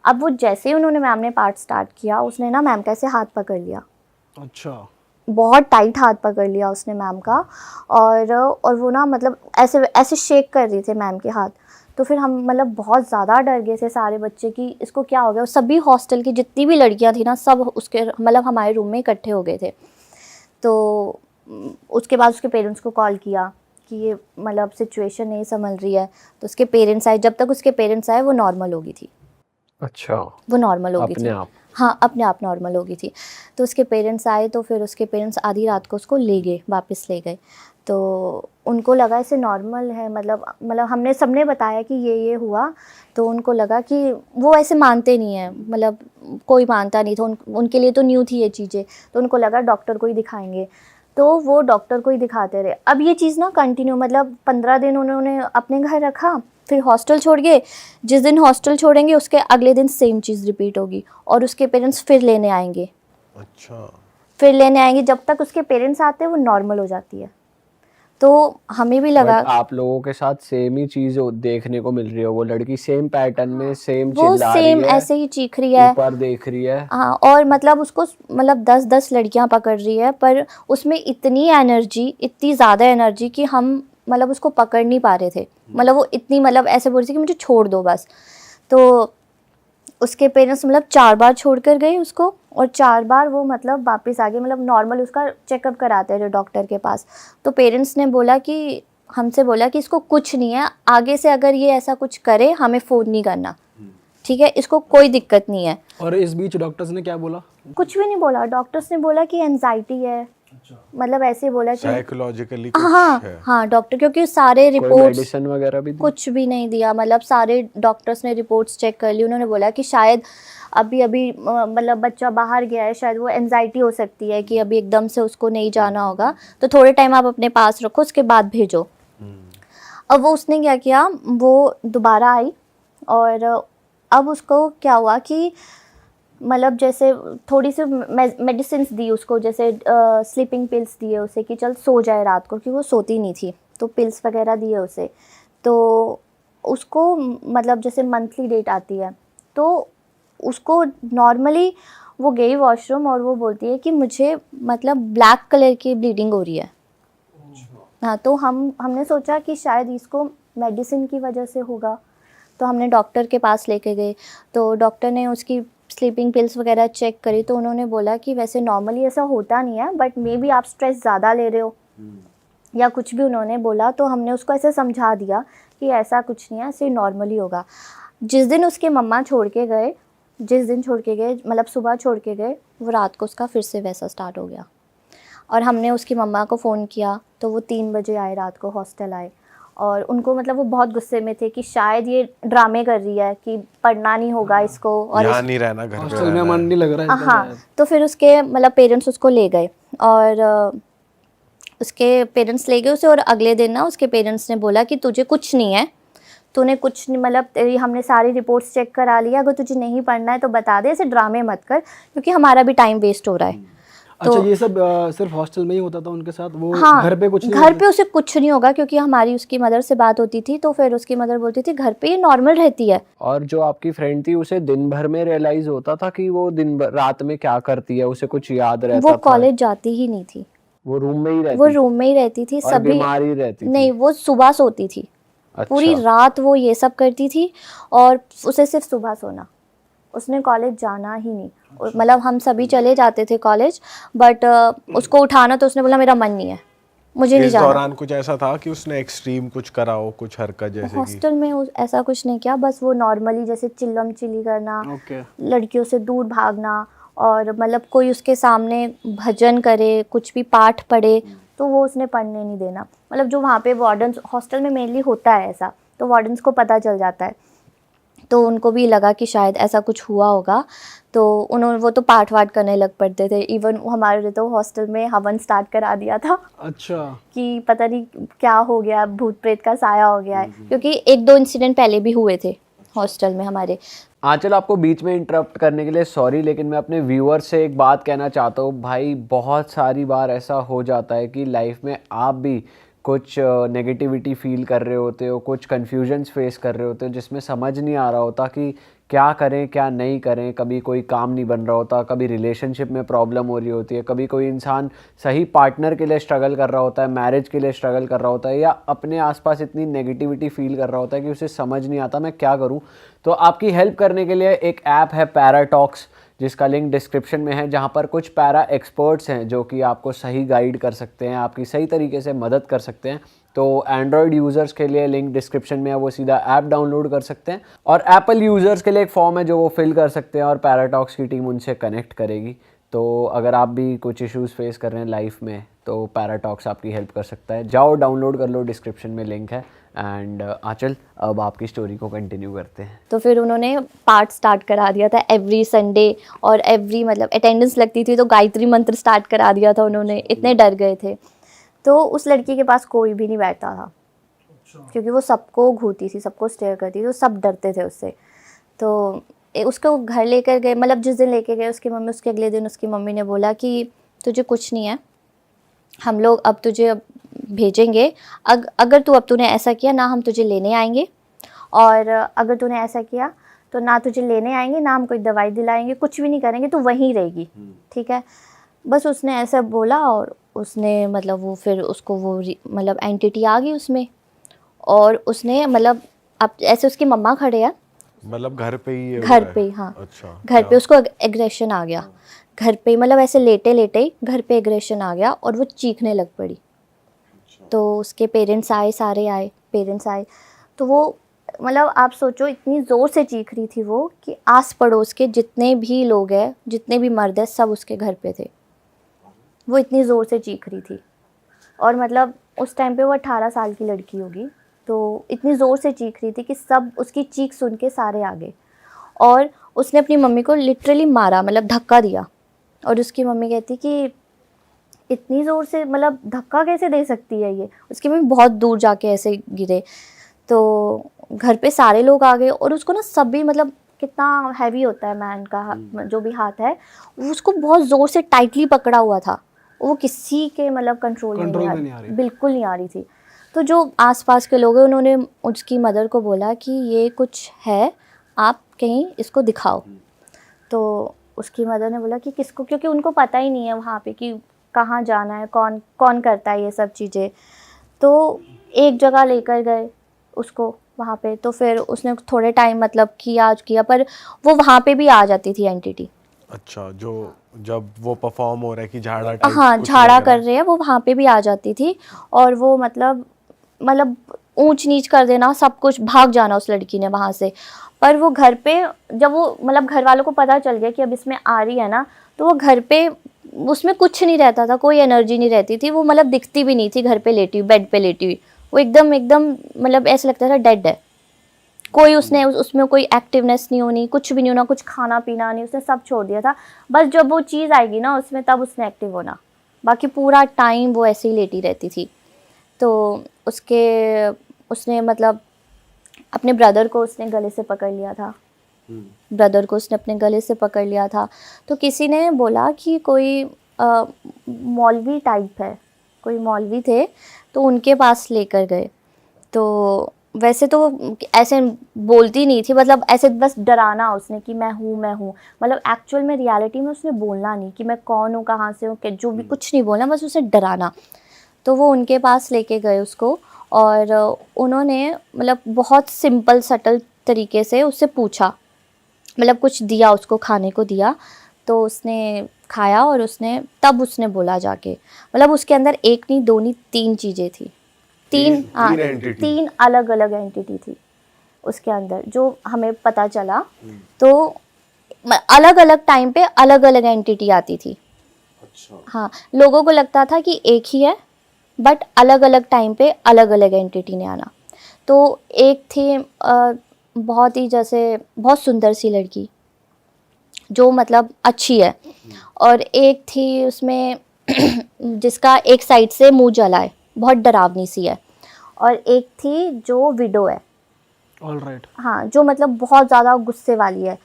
अब वो जैसे ही उन्होंने मैम ने पाठ स्टार्ट किया, उसने ना मैम का ऐसे हाथ पकड़ लिया। अच्छा, बहुत टाइट हाथ पकड़ लिया उसने मैम का, और वो ना मतलब ऐसे ऐसे शेक कर रही थे मैम के हाथ। तो फिर हम मतलब बहुत ज़्यादा डर गए थे सारे बच्चे कि इसको क्या हो गया। और सभी हॉस्टल की जितनी भी लड़कियां थी ना, सब उसके मतलब हमारे रूम में इकट्ठे हो गए थे। तो उसके बाद उसके पेरेंट्स को कॉल किया कि ये मतलब सिचुएशन नहीं संभल रही है। तो उसके पेरेंट्स आए, जब तक उसके पेरेंट्स आए वो नॉर्मल हो गई थी। अच्छा, वो नॉर्मल हो गई थी अपने आप? हाँ, अपने आप नॉर्मल हो गई थी। तो उसके पेरेंट्स आए, तो फिर उसके पेरेंट्स आधी रात को उसको ले गए, वापस ले गए। तो उनको लगा इसे नॉर्मल है, मतलब हमने सबने बताया कि ये हुआ। तो उनको लगा कि वो ऐसे मानते नहीं हैं, मतलब कोई मानता नहीं था, उनके लिए तो न्यू थी ये चीज़ें। तो उनको लगा डॉक्टर को ही दिखाएंगे, तो वो डॉक्टर को ही दिखाते रहे। अब ये चीज़ ना कंटिन्यू, मतलब 15 दिन उन्होंने अपने घर रखा, फिर हॉस्टल छोड़ गए। जिस दिन हॉस्टल छोड़ेंगे उसके अगले दिन सेम चीज़ रिपीट होगी, और उसके पेरेंट्स फिर लेने आएंगे। अच्छा। फिर लेने आएंगे, जब तक उसके पेरेंट्स आते हैं वो नॉर्मल हो जाती है। तो हमें भी लगा But आप लोगों के साथ सेम ही चीज देखने को मिल रही है, वो लड़की सेम पैटर्न में सेम वो चिल्ला रही सेम है, ऐसे ही चीख रही है। ऊपर देख रही है। हाँ, और मतलब उसको मतलब 10-10 लड़कियां पकड़ रही है, पर उसमें इतनी एनर्जी, इतनी ज़्यादा एनर्जी कि हम मतलब उसको पकड़ नहीं पा रहे थे। मतलब वो इतनी मतलब ऐसे बोल रही थी कि मुझे छोड़ दो बस। तो उसके पेरेंट्स मतलब 4 बार छोड़ कर गए उसको, और 4 बार वो मतलब वापस आ गए, मतलब नॉर्मल उसका चेकअप कराते रहे डॉक्टर के पास। तो पेरेंट्स ने बोला कि हमसे बोला कि इसको कुछ नहीं है, आगे से अगर ये ऐसा कुछ करे हमें फ़ोन नहीं करना, ठीक है, इसको कोई दिक्कत नहीं है। और इस बीच डॉक्टर्स ने क्या बोला? कुछ भी नहीं बोला, डॉक्टर्स ने बोला कि एंजाइटी है, मतलब ऐसे बोला कि साइकोलॉजिकली हाँ कुछ है। हाँ डॉक्टर, क्योंकि सारे कोई रिपोर्ट्स मेडिसिन वगैरह भी दी? कुछ भी नहीं दिया, मतलब सारे डॉक्टर्स ने रिपोर्ट्स चेक कर ली। उन्होंने बोला कि शायद अभी अभी मतलब बच्चा बाहर गया है, शायद वो एंजाइटी हो सकती है कि अभी एकदम से उसको नहीं जाना होगा, तो थोड़े टाइम आप अपने पास रखो, उसके बाद भेजो। अब वो उसने क्या किया, वो दोबारा आई, और अब उसको क्या हुआ कि मतलब जैसे थोड़ी सी मेडिसिन दी उसको, जैसे स्लीपिंग पिल्स दिए उसे कि चल सो जाए रात को, क्योंकि वो सोती नहीं थी, तो पिल्स वगैरह दिए उसे। तो उसको मतलब जैसे मंथली डेट आती है, तो उसको नॉर्मली वो गई वॉशरूम और वो बोलती है कि मुझे मतलब ब्लैक कलर की ब्लीडिंग हो रही है। हाँ, तो हमने सोचा कि शायद इसको मेडिसिन की वजह से होगा, तो हमने डॉक्टर के पास लेके गए। तो डॉक्टर ने उसकी स्लीपिंग पिल्स वगैरह चेक करी, तो उन्होंने बोला कि वैसे नॉर्मली ऐसा होता नहीं है, बट मे बी आप स्ट्रेस ज़्यादा ले रहे हो या कुछ भी उन्होंने बोला। तो हमने उसको ऐसे समझा दिया कि ऐसा कुछ नहीं है, ऐसे नॉर्मली होगा। जिस दिन उसके मम्मा छोड़ के गए, जिस दिन छोड़ के गए मतलब सुबह छोड़ के गए, वो रात को उसका फिर से वैसा स्टार्ट हो गया। और हमने उसकी मम्मा को फ़ोन किया, तो वो 3 बजे आए रात को, हॉस्टल आए, और उनको मतलब वो बहुत गुस्से में थे कि शायद ये ड्रामे कर रही है कि पढ़ना नहीं होगा इसको, और यहाँ नहीं रहना, घर पे हॉस्टल में रहना मन है। नहीं लग रहा है इसका हाँ, शायद। तो फिर उसके मतलब पेरेंट्स उसको ले गए, और उसके पेरेंट्स ले गए उसे, और अगले दिन ना उसके पेरेंट्स ने बोला कि तुझे कुछ नहीं है, तूने कुछ नहीं, मतलब तेरी हमने सारी रिपोर्ट्स चेक करा लिया, अगर तुझे नहीं पढ़ना है तो बता दे, ऐसे ड्रामे मत कर, क्योंकि हमारा भी टाइम वेस्ट हो रहा है। अच्छा, तो ये सब सिर्फ हॉस्टल में ही होता था उनके साथ? वो हाँ, घर पे कुछ नहीं घर होता? पे उसे कुछ नहीं होगा, क्योंकि हमारी उसकी मदर से बात होती थी, तो फिर उसकी मदर बोलती थी घर पे ये नॉर्मल रहती है। और जो आपकी फ्रेंड थी, उसे दिन भर में रियलाइज होता था कि वो दिन भर रात में क्या करती है, उसे कुछ याद रहता वो था? कॉलेज जाती ही नहीं थी, वो रूम में ही रहती वो थी रूम में ही रहती थी। और सभी बीमार ही रहती थी? नहीं, वो सुबह सोती थी, पूरी अच्छा। रात वो ये सब करती थी, और उसे सिर्फ सुबह सोना, उसने कॉलेज जाना ही नहीं। मतलब हम सभी चले जाते थे कॉलेज, बट उसको उठाना तो उसने बोला मेरा मन नहीं है, मुझे नहीं इस जाना। दौरान कुछ ऐसा था कि उसने एक्सट्रीम कुछ करा हो, कुछ हरकत जैसे कि? हॉस्टल में ऐसा कुछ नहीं किया, बस वो नॉर्मली जैसे चिल्लम चिल्ली करना, ओके। लड़कियों से दूर भागना, और मतलब कोई उसके सामने भजन करे, कुछ भी पाठ पढ़े, तो वो उसने पढ़ने नहीं देना। मतलब जो वहाँ पे वार्डन्स, हॉस्टल में मेनली होता है ऐसा, तो वार्डन्स को पता चल जाता है, तो उनको भी लगा कि शायद ऐसा कुछ हुआ होगा, तो उन्होंने वो तो पाठ वाठ करने लग पड़ते थे। इवन हमारे तो हॉस्टल में हवन स्टार्ट करा दिया था अच्छा। कि पता नहीं क्या हो गया, भूत प्रेत का साया हो गया है, क्योंकि 1-2 इंसिडेंट पहले भी हुए थे हॉस्टल में हमारे। आंचल, आपको बीच में इंटरप्ट करने के लिए सॉरी, लेकिन मैं अपने व्यूअर्स से एक बात कहना चाहता हूँ। भाई, बहुत सारी बार ऐसा हो जाता है कि लाइफ में आप भी कुछ नेगेटिविटी फील कर रहे होते हो, कुछ कन्फ्यूजन्स फेस कर रहे होते हो, जिसमें समझ नहीं आ रहा होता कि क्या करें क्या नहीं करें। कभी कोई काम नहीं बन रहा होता, कभी रिलेशनशिप में प्रॉब्लम हो रही होती है, कभी कोई इंसान सही पार्टनर के लिए स्ट्रगल कर रहा होता है, मैरिज के लिए स्ट्रगल कर रहा होता है, या अपने आसपास इतनी नेगेटिविटी फील कर रहा होता है कि उसे समझ नहीं आता मैं क्या करूं। तो आपकी हेल्प करने के लिए एक ऐप है पैराटॉक्स, जिसका लिंक डिस्क्रिप्शन में है, जहां पर कुछ पैरा एक्सपर्ट्स हैं जो कि आपको सही गाइड कर सकते हैं, आपकी सही तरीके से मदद कर सकते हैं। तो एंड्रॉयड यूज़र्स के लिए लिंक डिस्क्रिप्शन में है, वो सीधा ऐप डाउनलोड कर सकते हैं, और एप्पल यूज़र्स के लिए एक फॉर्म है जो वो फिल कर सकते हैं, और पैराटॉक्स की टीम उनसे कनेक्ट करेगी। तो अगर आप भी कुछ इश्यूज़ फेस कर रहे हैं लाइफ में, तो पैराटॉक्स आपकी हेल्प कर सकता है। जाओ डाउनलोड कर लो, डिस्क्रिप्शन में लिंक है। एंड आंचल, अब आपकी स्टोरी को कंटिन्यू करते हैं। तो फिर उन्होंने पाठ स्टार्ट करा दिया था एवरी संडे, और एवरी मतलब अटेंडेंस लगती थी तो गायत्री मंत्र स्टार्ट करा दिया था उन्होंने, इतने डर गए थे। तो उस लड़की के पास कोई भी नहीं बैठता था, क्योंकि वो सबको घूरती थी, सबको स्टेयर करती थी, तो सब डरते थे उससे। तो उसको घर लेकर गए, मतलब जिस दिन लेके गए उसकी मम्मी, उसके अगले दिन उसकी मम्मी ने बोला कि तुझे कुछ नहीं है, हम लोग अब तुझे भेजेंगे, अगर तूने ऐसा किया ना हम तुझे लेने आएंगे, और अगर तूने ऐसा किया तो ना तुझे लेने आएंगे ना हम कोई दवाई दिलाएंगे, कुछ भी नहीं करेंगे, तू वहीं रहेगी, ठीक है। बस उसने ऐसा बोला और उसने मतलब वो फिर उसको वो मतलब एंटिटी आ गई उसमें, और उसने मतलब अब ऐसे उसकी मम्मा खड़े हैं, मतलब घर पे ही घर पे ही, हाँ अच्छा घर पे उसको एग्रेशन आ गया, घर पे मतलब ऐसे लेटे लेटे ही घर पे एग्रेशन आ गया और वो चीखने लग पड़ी। तो उसके पेरेंट्स आए, सारे आए, पेरेंट्स आए, तो वो मतलब आप सोचो इतनी ज़ोर से चीख रही थी वो कि आस पड़ोस के जितने भी लोग हैं, जितने भी मर्द हैं, सब उसके घर पे थे। वो इतनी ज़ोर से चीख रही थी, और मतलब उस टाइम पे वो 18 साल की लड़की होगी, तो इतनी ज़ोर से चीख रही थी कि सब उसकी चीख सुन के सारे आ गए, और उसने अपनी मम्मी को लिटरली मारा, मतलब धक्का दिया। और उसकी मम्मी कहती कि इतनी ज़ोर से मतलब धक्का कैसे दे सकती है ये, उसकी मम्मी बहुत दूर जाके ऐसे गिरे। तो घर पे सारे लोग आ गए, और उसको ना सभी मतलब कितना हैवी होता है मैन का जो भी हाथ है, वो उसको बहुत ज़ोर से टाइटली पकड़ा हुआ था, वो किसी के मतलब कंट्रोल में नहीं आ रही, बिल्कुल नहीं आ रही थी। तो जो आसपास के लोग हैं उन्होंने उसकी मदर को बोला कि ये कुछ है, आप कहीं इसको दिखाओ। तो उसकी मदर ने बोला कि किसको, क्योंकि उनको पता ही नहीं है वहाँ पे कि कहाँ जाना है, कौन कौन करता है ये सब चीज़ें। तो एक जगह लेकर गए उसको वहाँ पे, तो फिर उसने थोड़े टाइम मतलब किया, पर वो वहाँ पे भी आ जाती थी एंटिटी। अच्छा, जो जब वो परफॉर्म हो रहा है कि झाड़ा टाइप हाँ कुछ झाड़ा लग रहा कर रहे हैं, वो वहाँ पे भी आ जाती थी, और वो मतलब ऊंच नीच कर देना, सब कुछ, भाग जाना उस लड़की ने वहाँ से। पर वो घर पे जब वो मतलब घर वालों को पता चल गया कि अब इसमें आ रही है ना, तो वो घर पे उसमें कुछ नहीं रहता था, कोई एनर्जी नहीं रहती थी, वो मतलब दिखती भी नहीं थी घर पे लेटी हुई, बेड पे लेटी हुई, वो एकदम एकदम मतलब ऐसा लगता था डेड है, कोई उसने उसमें कोई एक्टिवनेस नहीं होनी, कुछ भी नहीं होना, कुछ खाना पीना नहीं, उसने सब छोड़ दिया था। बस जब वो चीज़ आएगी ना उसमें तब उसने एक्टिव होना, बाकी पूरा टाइम वो ऐसे ही लेटी रहती थी। तो उसने मतलब अपने ब्रदर को उसने गले से पकड़ लिया था, ब्रदर को उसने अपने गले से पकड़ लिया था। तो किसी ने बोला कि कोई मौलवी टाइप है, कोई मौलवी थे, तो उनके पास लेकर गए। तो वैसे तो वो ऐसे बोलती नहीं थी, मतलब ऐसे बस डराना उसने कि मैं हूँ, मतलब एक्चुअल में रियलिटी में उसने बोलना नहीं कि मैं कौन हूँ, कहाँ से हूँ, जो भी कुछ नहीं बोलना, बस उसे डराना। तो वो उनके पास लेके गए उसको, और उन्होंने मतलब बहुत सिंपल सटल तरीके से उससे पूछा, मतलब कुछ दिया उसको, खाने को दिया, तो उसने खाया, और तब उसने बोला जाके, मतलब उसके अंदर एक नहीं, दो नहीं, 3 चीज़ें थी, तीन अलग अलग एंटिटी थी उसके अंदर, जो हमें पता चला। तो अलग अलग टाइम पे अलग अलग एंटिटी आती थी। अच्छा। हाँ, लोगों को लगता था कि एक ही है, बट अलग अलग टाइम पे अलग अलग एंटिटी ने आना। तो एक थी बहुत ही जैसे बहुत सुंदर सी लड़की जो मतलब अच्छी है, और एक थी उसमें जिसका एक साइड से मुंह जला है, बहुत डरावनी सी है, और एक थी जो विडो है। ऑलराइट। हाँ, जो मतलब बहुत ज़्यादा गुस्से वाली है।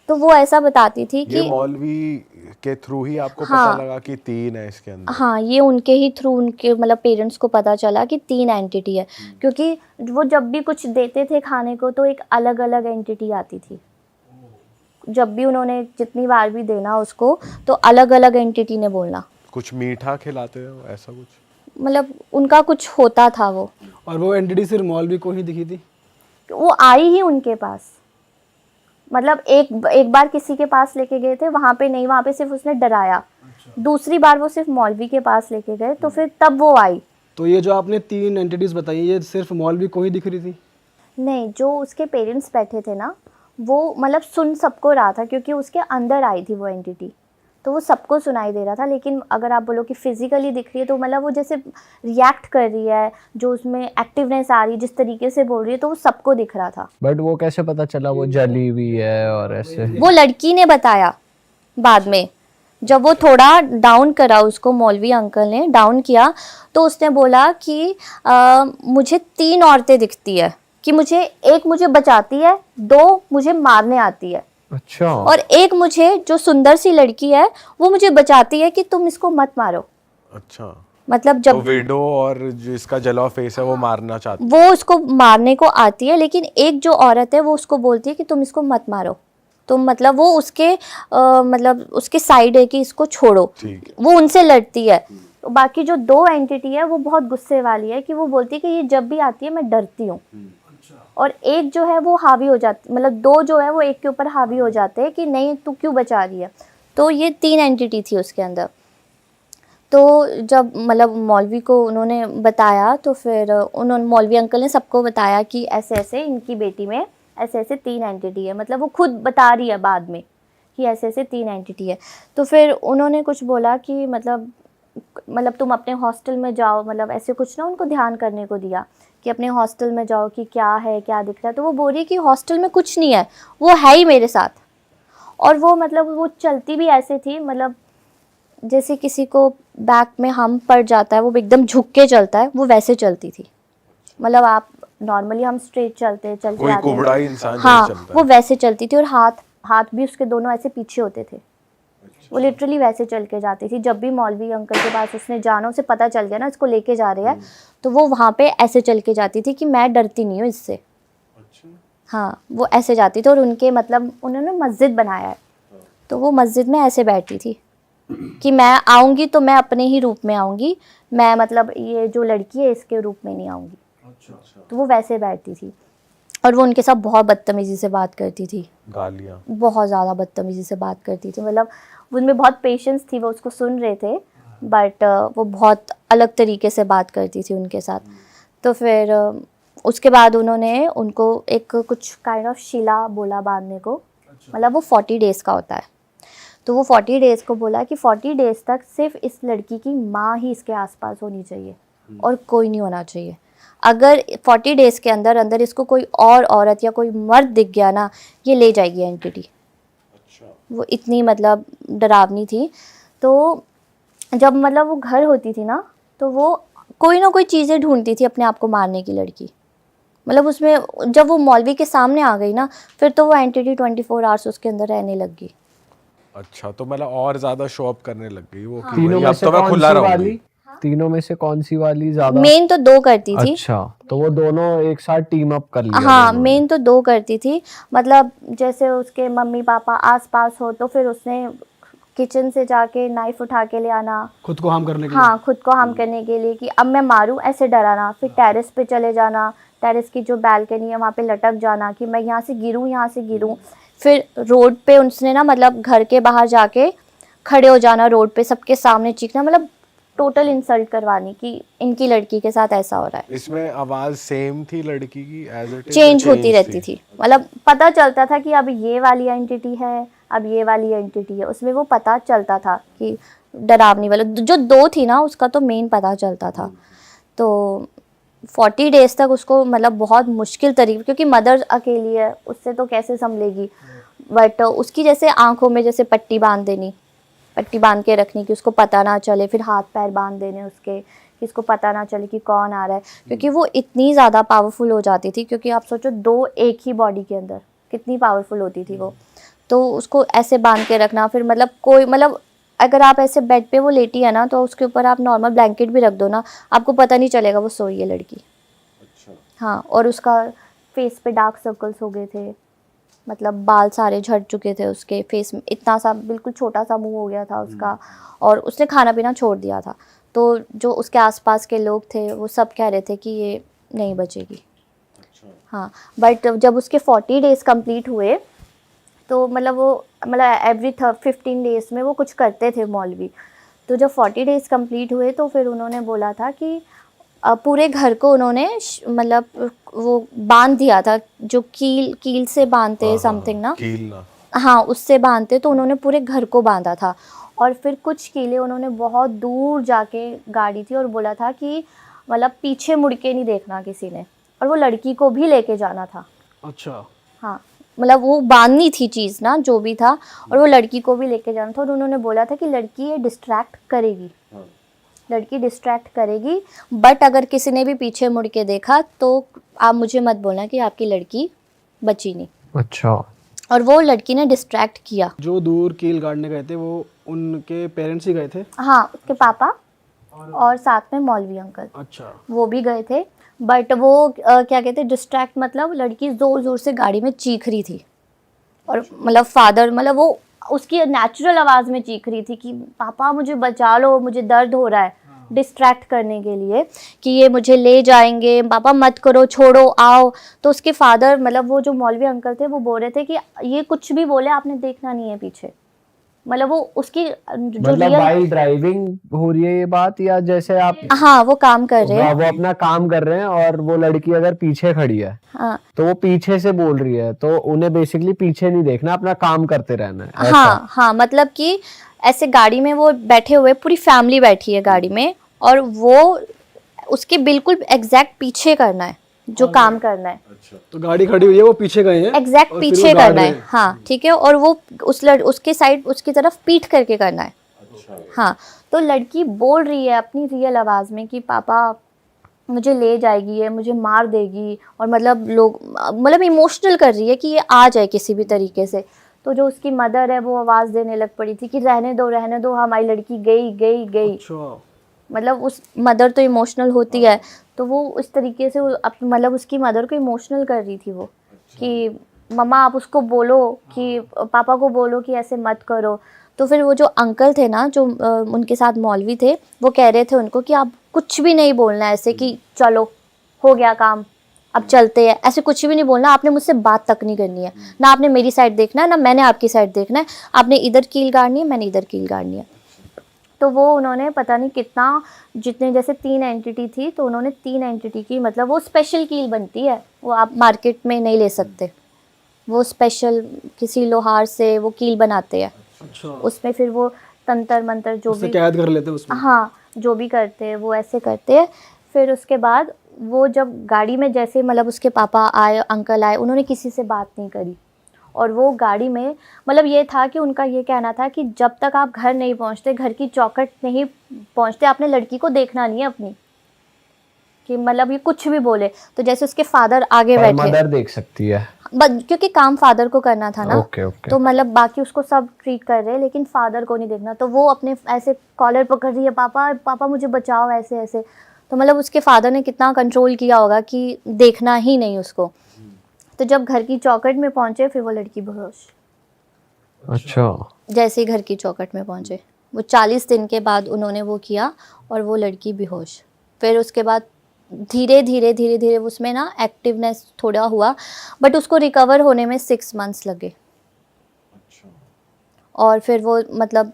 तो वो ऐसा बताती थी कि ये मौलवी के थ्रू ही आपको हाँ, पता लगा कि 3 है इसके अंदर? हाँ, ये उनके ही थ्रू, उनके मतलब पेरेंट्स को पता चला कि 3 एंटिटी है, क्योंकि वो जब भी कुछ देते थे खाने को तो एक अलग अलग एंटिटी आती थी। जब भी उन्होंने जितनी बार भी देना उसको, तो अलग अलग एंटिटी ने बोलना। कुछ मीठा खिलाते हो ऐसा कुछ? मतलब उनका कुछ होता था वो। और वो एंटिटी सिर्फ मौलवी को ही दिखी थी? वो आई ही उनके पास, मतलब एक बार किसी के पास लेके गए थे, वहाँ पे नहीं, वहाँ पे सिर्फ उसने डराया। दूसरी बार वो सिर्फ मौलवी के पास लेके गए, तो फिर तब वो आई। तो ये जो आपने 3 एंटिटीज बताई, ये सिर्फ मौलवी को ही दिख रही थी? नहीं, जो उसके पेरेंट्स बैठे थे ना, वो मतलब सुन सबको रहा था, क्योंकि उसके अंदर आई थी वो एंटिटी, तो वो सबको सुनाई दे रहा था। लेकिन अगर आप बोलो कि फिजिकली दिख रही है, तो मतलब वो जैसे रिएक्ट कर रही है, जो उसमें एक्टिवनेस आ रही है, जिस तरीके से बोल रही है, तो वो सबको दिख रहा था। बट वो कैसे पता चला वो जली हुई है और ऐसे? वो लड़की ने बताया बाद में, जब वो थोड़ा डाउन करा, उसको मौलवी अंकल ने डाउन किया, तो उसने बोला कि मुझे 3 औरतें दिखती है, कि मुझे एक मुझे बचाती है, 2 मुझे मारने आती है, अच्छा। और एक मुझे जो सुंदर सी लड़की है वो मुझे बचाती है कि तुम इसको मत मारो। अच्छा, मतलब तो जब विडो और जिसका जला फेस है वो मारना चाहती वो उसको मारने को आती है, लेकिन एक जो औरत है वो उसको बोलती है कि तुम इसको मत मारो, तुम मतलब वो उसके मतलब उसके साइड है कि इसको छोड़ो। ठीक है। वो उनसे लड़ती है। तो बाकी जो दो एंटिटी है वो बहुत गुस्से वाली है कि वो बोलती है कि ये जब भी आती है मैं डरती हूँ। और एक जो है वो हावी हो जाती, मतलब दो जो है वो एक के ऊपर हावी हो जाते हैं कि नहीं तू क्यों बचा रही है। तो ये 3 एंटिटी थी उसके अंदर। तो जब मतलब मौलवी को उन्होंने बताया तो फिर उन्होंने मौलवी अंकल ने सबको बताया कि ऐसे ऐसे इनकी बेटी में ऐसे ऐसे 3 एंटिटी है। मतलब वो खुद बता रही है बाद में कि ऐसे ऐसे 3 एंटिटी है। तो फिर उन्होंने कुछ बोला कि मतलब तुम अपने हॉस्टल में जाओ, मतलब ऐसे कुछ ना उनको ध्यान करने को दिया कि अपने हॉस्टल में जाओ कि क्या है क्या दिख रहा है। तो वो बोल रही है कि हॉस्टल में कुछ नहीं है, वो है ही मेरे साथ। और वो मतलब वो चलती भी ऐसे थी, मतलब जैसे किसी को बैक में हम पड़ जाता है वो एकदम झुक के चलता है, वो वैसे चलती थी। मतलब आप नॉर्मली हम स्ट्रेट चलते चलते कोई आते हैं। कुबड़ा ही इंसान जैसे हाँ, चलता वो है। वैसे चलती थी। और हाथ भी उसके दोनों ऐसे पीछे होते थे। वो लिटरली वैसे चल के जाती थी। जब भी मौलवी अंकल के पास उसने जाना, उसे पता चल गया ना इसको लेके जा रहे हैं, तो वो वहाँ पे ऐसे चल के जाती थी कि मैं डरती नहीं हूँ इससे। हाँ, वो ऐसे जाती थी। और उनके मतलब उन्होंने मस्जिद बनाया है, तो वो मस्जिद में ऐसे बैठती थी कि मैं आऊँगी तो मैं अपने ही रूप में आऊँगी, मैं मतलब ये जो लड़की है इसके रूप में नहीं आऊँगी। तो वो वैसे बैठती थी। और वो उनके साथ बहुत बदतमीज़ी से बात करती थी, गालियाँ। बहुत ज़्यादा बदतमीज़ी से बात करती थी। मतलब उनमें बहुत पेशेंस थी, वो उसको सुन रहे थे, बट वो बहुत अलग तरीके से बात करती थी उनके साथ। तो फिर उसके बाद उन्होंने उनको एक कुछ काइंड ऑफ शिला बोला बांधने को। मतलब वो 40 डेज़ का होता है। तो वो 40 डेज़ को बोला कि 40 डेज़ तक सिर्फ इस लड़की की माँ ही इसके आसपास होनी चाहिए और कोई नहीं होना चाहिए। अगर 40 डेज़ के अंदर अंदर इसको कोई और औरत या कोई मर्द दिख गया ना, ये ले जाएगी एंटिटी। वो इतनी मतलब डरावनी थी। तो जब मतलब वो घर होती थी ना, तो वो कोई ना कोई चीज़ें ढूंढती थी अपने आप को मारने की लड़की। मतलब उसमें जब वो मौलवी के सामने आ गई ना, फिर तो वो एंटिटी 24 आवर्स उसके अंदर रहने लग गई। अच्छा, तो मतलब और ज्यादा शो अप करने लग गई वो कि तीनों भाई में अब से तो मैं कौन खुला सी रहूंगी। वाली? तीनों में से कौन सी वाली ज्यादा? मेन तो 2 करती थी। अच्छा, तो वो दोनों एक साथ टीम अप कर लिया हाँ, दोनों ने। मेन तो 2 करती थी। मतलब जैसे उसके मम्मी पापा आसपास हो तो फिर उसने किचन से जाके नाइफ उठा के ले आना, खुद को हार्म करने के लिए। हाँ, खुद को हार्म करने के लिए कि अब मैं मारूं, ऐसे डराना। फिर टेरेस पे चले जाना, टेरेस की जो बालकनी है वहाँ पे लटक जाना कि मैं यहाँ से गिरूं, यहाँ से गिरूं। फिर रोड पे उसने ना मतलब घर के बाहर जाके खड़े हो जाना, रोड पे सबके सामने चीखना, मतलब टोटल इंसल्ट करवानी कि इनकी लड़की के साथ ऐसा हो रहा है। इसमें आवाज सेम थी लड़की की एज इट चेंज होती रहती थी। मतलब पता चलता था कि अब ये वाली एंटिटी है, अब ये वाली एंटिटी है। उसमें वो पता चलता था कि डरावनी वाला जो 2 थी ना, उसका तो मेन पता चलता था। तो 40 डेज़ तक उसको मतलब बहुत मुश्किल तरीके, क्योंकि मदर अकेली है, उससे तो कैसे संभलेगी। बट उसकी जैसे आंखों में जैसे पट्टी बांध देनी, पट्टी बांध के रखनी कि उसको पता ना चले। फिर हाथ पैर बांध देने उसके कि इसको पता ना चले कि कौन आ रहा है, क्योंकि वो इतनी ज़्यादा पावरफुल हो जाती थी। क्योंकि आप सोचो 2 एक ही बॉडी के अंदर कितनी पावरफुल होती थी वो। तो उसको ऐसे बांध के रखना, फिर मतलब कोई मतलब अगर आप ऐसे बेड पे वो लेटी है ना, तो उसके ऊपर आप नॉर्मल ब्लैंकेट भी रख दो ना, आपको पता नहीं चलेगा वो सोई है लड़की। हाँ, और उसका फेस पे डार्क सर्कल्स हो गए थे, मतलब बाल सारे झड़ चुके थे उसके फेस में, इतना सा बिल्कुल छोटा सा मुंह हो गया था उसका। और उसने खाना पीना छोड़ दिया था। तो जो उसके आसपास के लोग थे वो सब कह रहे थे कि ये नहीं बचेगी। हाँ, बट जब उसके 40 डेज़ कंप्लीट हुए तो मतलब वो मतलब एवरी 15 डेज़ में वो कुछ करते थे मौलवी। तो जब 40 डेज़ कंप्लीट हुए तो फिर उन्होंने बोला था कि पूरे घर को उन्होंने मतलब वो बांध दिया था, जो कील से बांधते हैं समथिंग ना, कील ना। हाँ, उससे बांधते। तो उन्होंने पूरे घर को बांधा था। और फिर कुछ कीले उन्होंने बहुत दूर जाके गाड़ी थी और बोला था कि मतलब पीछे मुड़ के नहीं देखना किसी ने, और वो लड़की को भी लेके जाना था। अच्छा। हाँ, मतलब वो बांधनी थी चीज़ ना जो भी था, और वो लड़की को भी लेके जाना था। और उन्होंने बोला था कि लड़की ये डिस्ट्रैक्ट करेगी, लड़की डिस्ट्रैक्ट करेगी, बट अगर किसी ने भी पीछे मुड़ के देखा तो आप मुझे मत बोलना कि आपकी लड़की बची नहीं। अच्छा। और वो लड़की ने डिस्ट्रैक्ट किया। जो दूर कील गाड़ने गए थे वो उनके पेरेंट्स ही गए थे? हाँ, उसके पापा और साथ में मौलवी अंकल, अच्छा। वो भी गए थे। बट वो क्या कहते हैं, डिस्ट्रैक्ट मतलब लड़की ज़ोर ज़ोर से गाड़ी में चीख रही थी, और मतलब फादर मतलब वो उसकी नेचुरल आवाज़ में चीख रही थी कि पापा मुझे बचा लो, मुझे दर्द हो रहा है, डिस्ट्रैक्ट करने के लिए कि ये मुझे ले जाएंगे, पापा मत करो, छोड़ो, आओ। तो उसके फादर मतलब वो जो मौलवी अंकल थे वो बोल रहे थे कि ये कुछ भी बोले आपने देखना नहीं है पीछे। मतलब वो उसकी जो मतलब रियल, भाई ड्राइविंग हो रही है ये बात, या जैसे आप हाँ वो काम कर रहे हैं, वो अपना काम कर रहे हैं और वो लड़की अगर पीछे खड़ी है हाँ तो वो पीछे से बोल रही है, तो उन्हें बेसिकली पीछे नहीं देखना, अपना काम करते रहना है, ऐसा? हाँ हाँ, मतलब कि ऐसे गाड़ी में वो बैठे हुए, पूरी फैमिली बैठी है गाड़ी में, और वो उसके बिल्कुल एग्जैक्ट पीछे करना है जो काम करना है, तो गाड़ी खड़ी हुई है, वो पीछे गए हैं एग्जैक्ट और फिर पीछे वो गाड़ करना रहे है, हैं। हाँ ठीक है, और वो उसके साइड उसकी तरफ पीठ करके करना है। हाँ, तो लड़की बोल रही है अपनी रियल आवाज़ में कि पापा मुझे ले जाएगी, ये मुझे मार देगी, और मतलब लोग मतलब इमोशनल कर रही है कि ये आ जाए किसी भी तरीके से। तो जो उसकी मदर है वो आवाज़ देने लग पड़ी थी कि रहने दो, हमारी लड़की गई गई गई। अच्छा। मतलब उस मदर तो इमोशनल होती है, तो वो उस तरीके से मतलब उसकी मदर को इमोशनल कर रही थी वो कि मम्मा आप उसको बोलो कि पापा को बोलो कि ऐसे मत करो। तो फिर वो जो अंकल थे ना, जो उनके साथ मौलवी थे, वो कह रहे थे उनको कि आप कुछ भी नहीं बोलना ऐसे कि चलो हो गया काम, अब चलते हैं, ऐसे कुछ भी नहीं बोलना, आपने मुझसे बात तक नहीं करनी है, ना आपने मेरी साइड देखना है ना मैंने आपकी साइड देखना है, आपने इधर कील गाड़नी है, मैंने इधर कील गाड़नी है। तो वो उन्होंने पता नहीं कितना, जितने जैसे 3 एंटिटी थी, तो उन्होंने 3 एंटिटी की, मतलब वो स्पेशल कील बनती है, वो आप मार्केट में नहीं ले सकते, वो स्पेशल किसी लोहार से वो कील बनाते हैं, अच्छा। उसमें फिर वो तंत्र मंत्र जो उससे भी, कैद कर लेते हैं उसमें। हाँ जो भी करते हैं वो ऐसे करते हैं। फिर उसके बाद वो जब गाड़ी में जैसे मतलब उसके पापा आए, अंकल आए, उन्होंने किसी से बात नहीं करी, और वो गाड़ी में मतलब ये था कि उनका ये कहना था कि जब तक आप घर नहीं पहुंचते, घर की चौखट नहीं पहुंचते, आपने लड़की को देखना नहीं है अपनी, कि मतलब ये कुछ भी बोले। तो जैसे उसके फादर आगे पर बैठे, मदर देख सकती है। क्योंकि काम फादर को करना था ना, ओके ओके। तो मतलब बाकी उसको सब ट्रीट कर रहे हैं, लेकिन फादर को नहीं देखना। तो वो अपने ऐसे कॉलर पकड़ रही है, पापा पापा मुझे बचाओ, ऐसे ऐसे। तो मतलब उसके फादर ने कितना कंट्रोल किया होगा कि देखना ही नहीं उसको। तो जब घर की चौखट में पहुंचे, फिर वो लड़की बेहोश। अच्छा। जैसे ही घर की चौखट में पहुंचे, वो 40 दिन के बाद उन्होंने वो किया, और वो लड़की बेहोश। फिर उसके बाद धीरे धीरे धीरे धीरे उसमें ना एक्टिवनेस थोड़ा हुआ, बट उसको रिकवर होने में 6 मंथ्स लगे। और फिर वो मतलब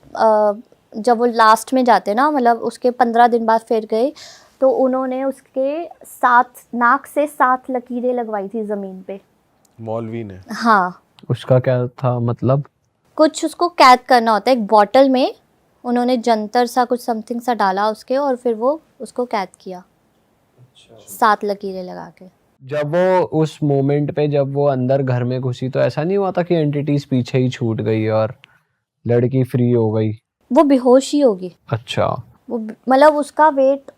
जब वो लास्ट में जाते ना, मतलब उसके 15 दिन बाद फिर गए, तो उन्होंने उसके 7 नाक से 7 लकीरें लगवाई थी ज़मीन पे। मौलवी ने? हाँ, उसका क्या था मतलब? कुछ उसको कैद करना होता है, एक बॉटल में उन्होंने जंतर सा कुछ समथिंग सा डाला उसके, और फिर वो उसको कैद किया 7 लकीरें लगा के। जब वो उस मोमेंट पे जब वो अंदर घर में घुसी, तो ऐसा नहीं हुआ था कि एंटिटीज पीछे ही छूट गई और लड़की फ्री हो गई? वो बेहोश ही होगी। अच्छा। वो मतलब उसका वेट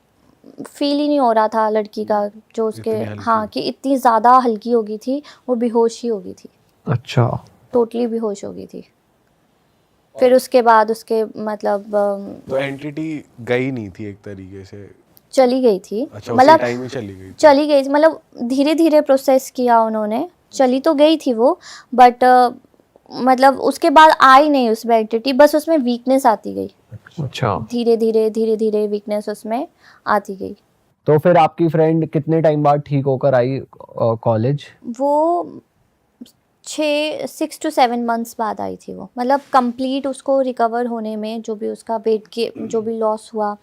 फील ही नहीं हो रहा था लड़की का, जो उसके, इतनी हल्की? हाँ कि इतनी ज़्यादा हल्की हो गई थी, वो बेहोश ही हो गई थी, अच्छा। टोटली बेहोश हो गई थी। फिर उसके बाद उसके मतलब तो एंटिटी गई नहीं थी एक तरीके से? चली गई थी। अच्छा, उसी मतलब टाइम ही चली गई थी? चली गई, मतलब धीरे धीरे प्रोसेस किया उन्होंने, चली तो गई थी वो, बट मतलब उसके बाद आई नहीं उसमें एंटिटी, बस उसमें वीकनेस आती गई, अच्छा। धीरे धीरे वीकनेस उसमें आती गई। तो फिर आपकी फ्रेंड कितने टाइम बाद ठीक होकर आई कॉलेज? वो 6 to 7 मंथ्स बाद आई थी वो, मतलब कंप्लीट उसको रिकवर होने में, जो भी उसका वेट के जो भी लॉस हुआ,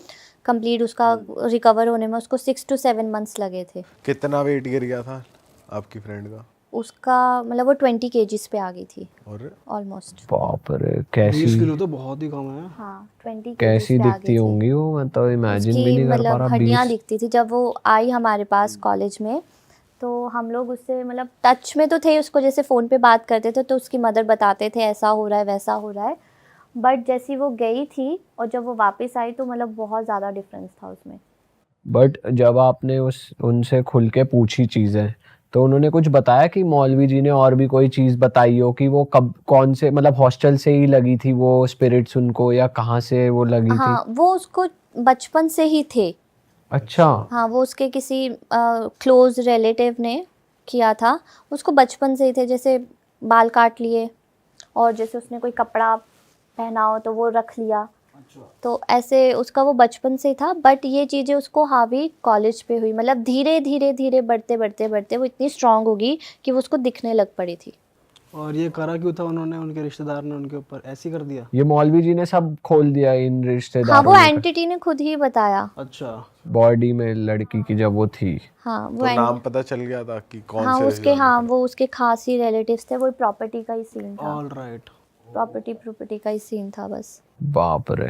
कंप्लीट उसका रिकवर होने में उसको 6 to 7 मंथ्स लगे थे। कितना वेट गिर गया था आपकी फ्रेंड का? उसका मतलब वो 20 kgs पे आ गई थी और ऑलमोस्ट। बाप रे, 20 कैसी किलो तो बहुत ही कम है। हाँ 20 kgs कैसी पे आ दिखती गई थी। होंगी वो, मैं तो इमेजिन भी उसकी नहीं कर पा मतलब रहा। हड्डियाँ 20। दिखती थी जब वो आई हमारे पास कॉलेज में, तो हम लोग उससे मतलब टच में तो थे, उसको जैसे फ़ोन पे बात करते थे, तो उसकी मदर बताते थे ऐसा हो रहा है वैसा हो रहा है, बट जैसी वो गई थी और जब वो वापस आई, तो मतलब बहुत ज़्यादा डिफरेंस था उसमें। बट जब आपने उनसे खुल के पूछी चीजें, तो उन्होंने कुछ बताया कि मौलवी जी ने और भी कोई चीज बताई हो कि वो कब कौन से मतलब हॉस्टल से ही लगी थी वो स्पिरिट्स उनको, या कहाँ से वो लगी थी? हाँ, वो उसको बचपन से ही थे। अच्छा। हाँ, वो उसके किसी क्लोज रिलेटिव ने किया था, उसको बचपन से ही थे। जैसे बाल काट लिए, और जैसे उसने कोई कपड़ा पहना हो तो वो रख लिया, तो ऐसे उसका वो बचपन से ही था। बट ये चीज़ें उसको हावी कॉलेज पे हुई, मतलब धीरे धीरे धीरे बढ़ते बढ़ते बढ़ते वो इतनी स्ट्रांग होगी कि वो उसको दिखने लग पड़ी थी। और ये करा क्यों था उन्होंने, उनके रिश्तेदार ने उनके ऊपर ऐसे ही कर दिया? ये मौलवी जी ने सब खोल दिया इन हाँ, रिश्तेदारों वो ने? एंटिटी ने खुद ही बताया। अच्छा। बॉडी में लड़की की जब वो थी। हाँ, वो तो नाम पता चल गया था कि कौन हाँ से उसके, रिश्तेदार हाँ थे? वो उसके खास ही रिलेटिव्स थे। वो प्रॉपर्टी का ही सीन था, ऑल राइट। प्रॉपर्टी का ही सीन था बस। बाप रे।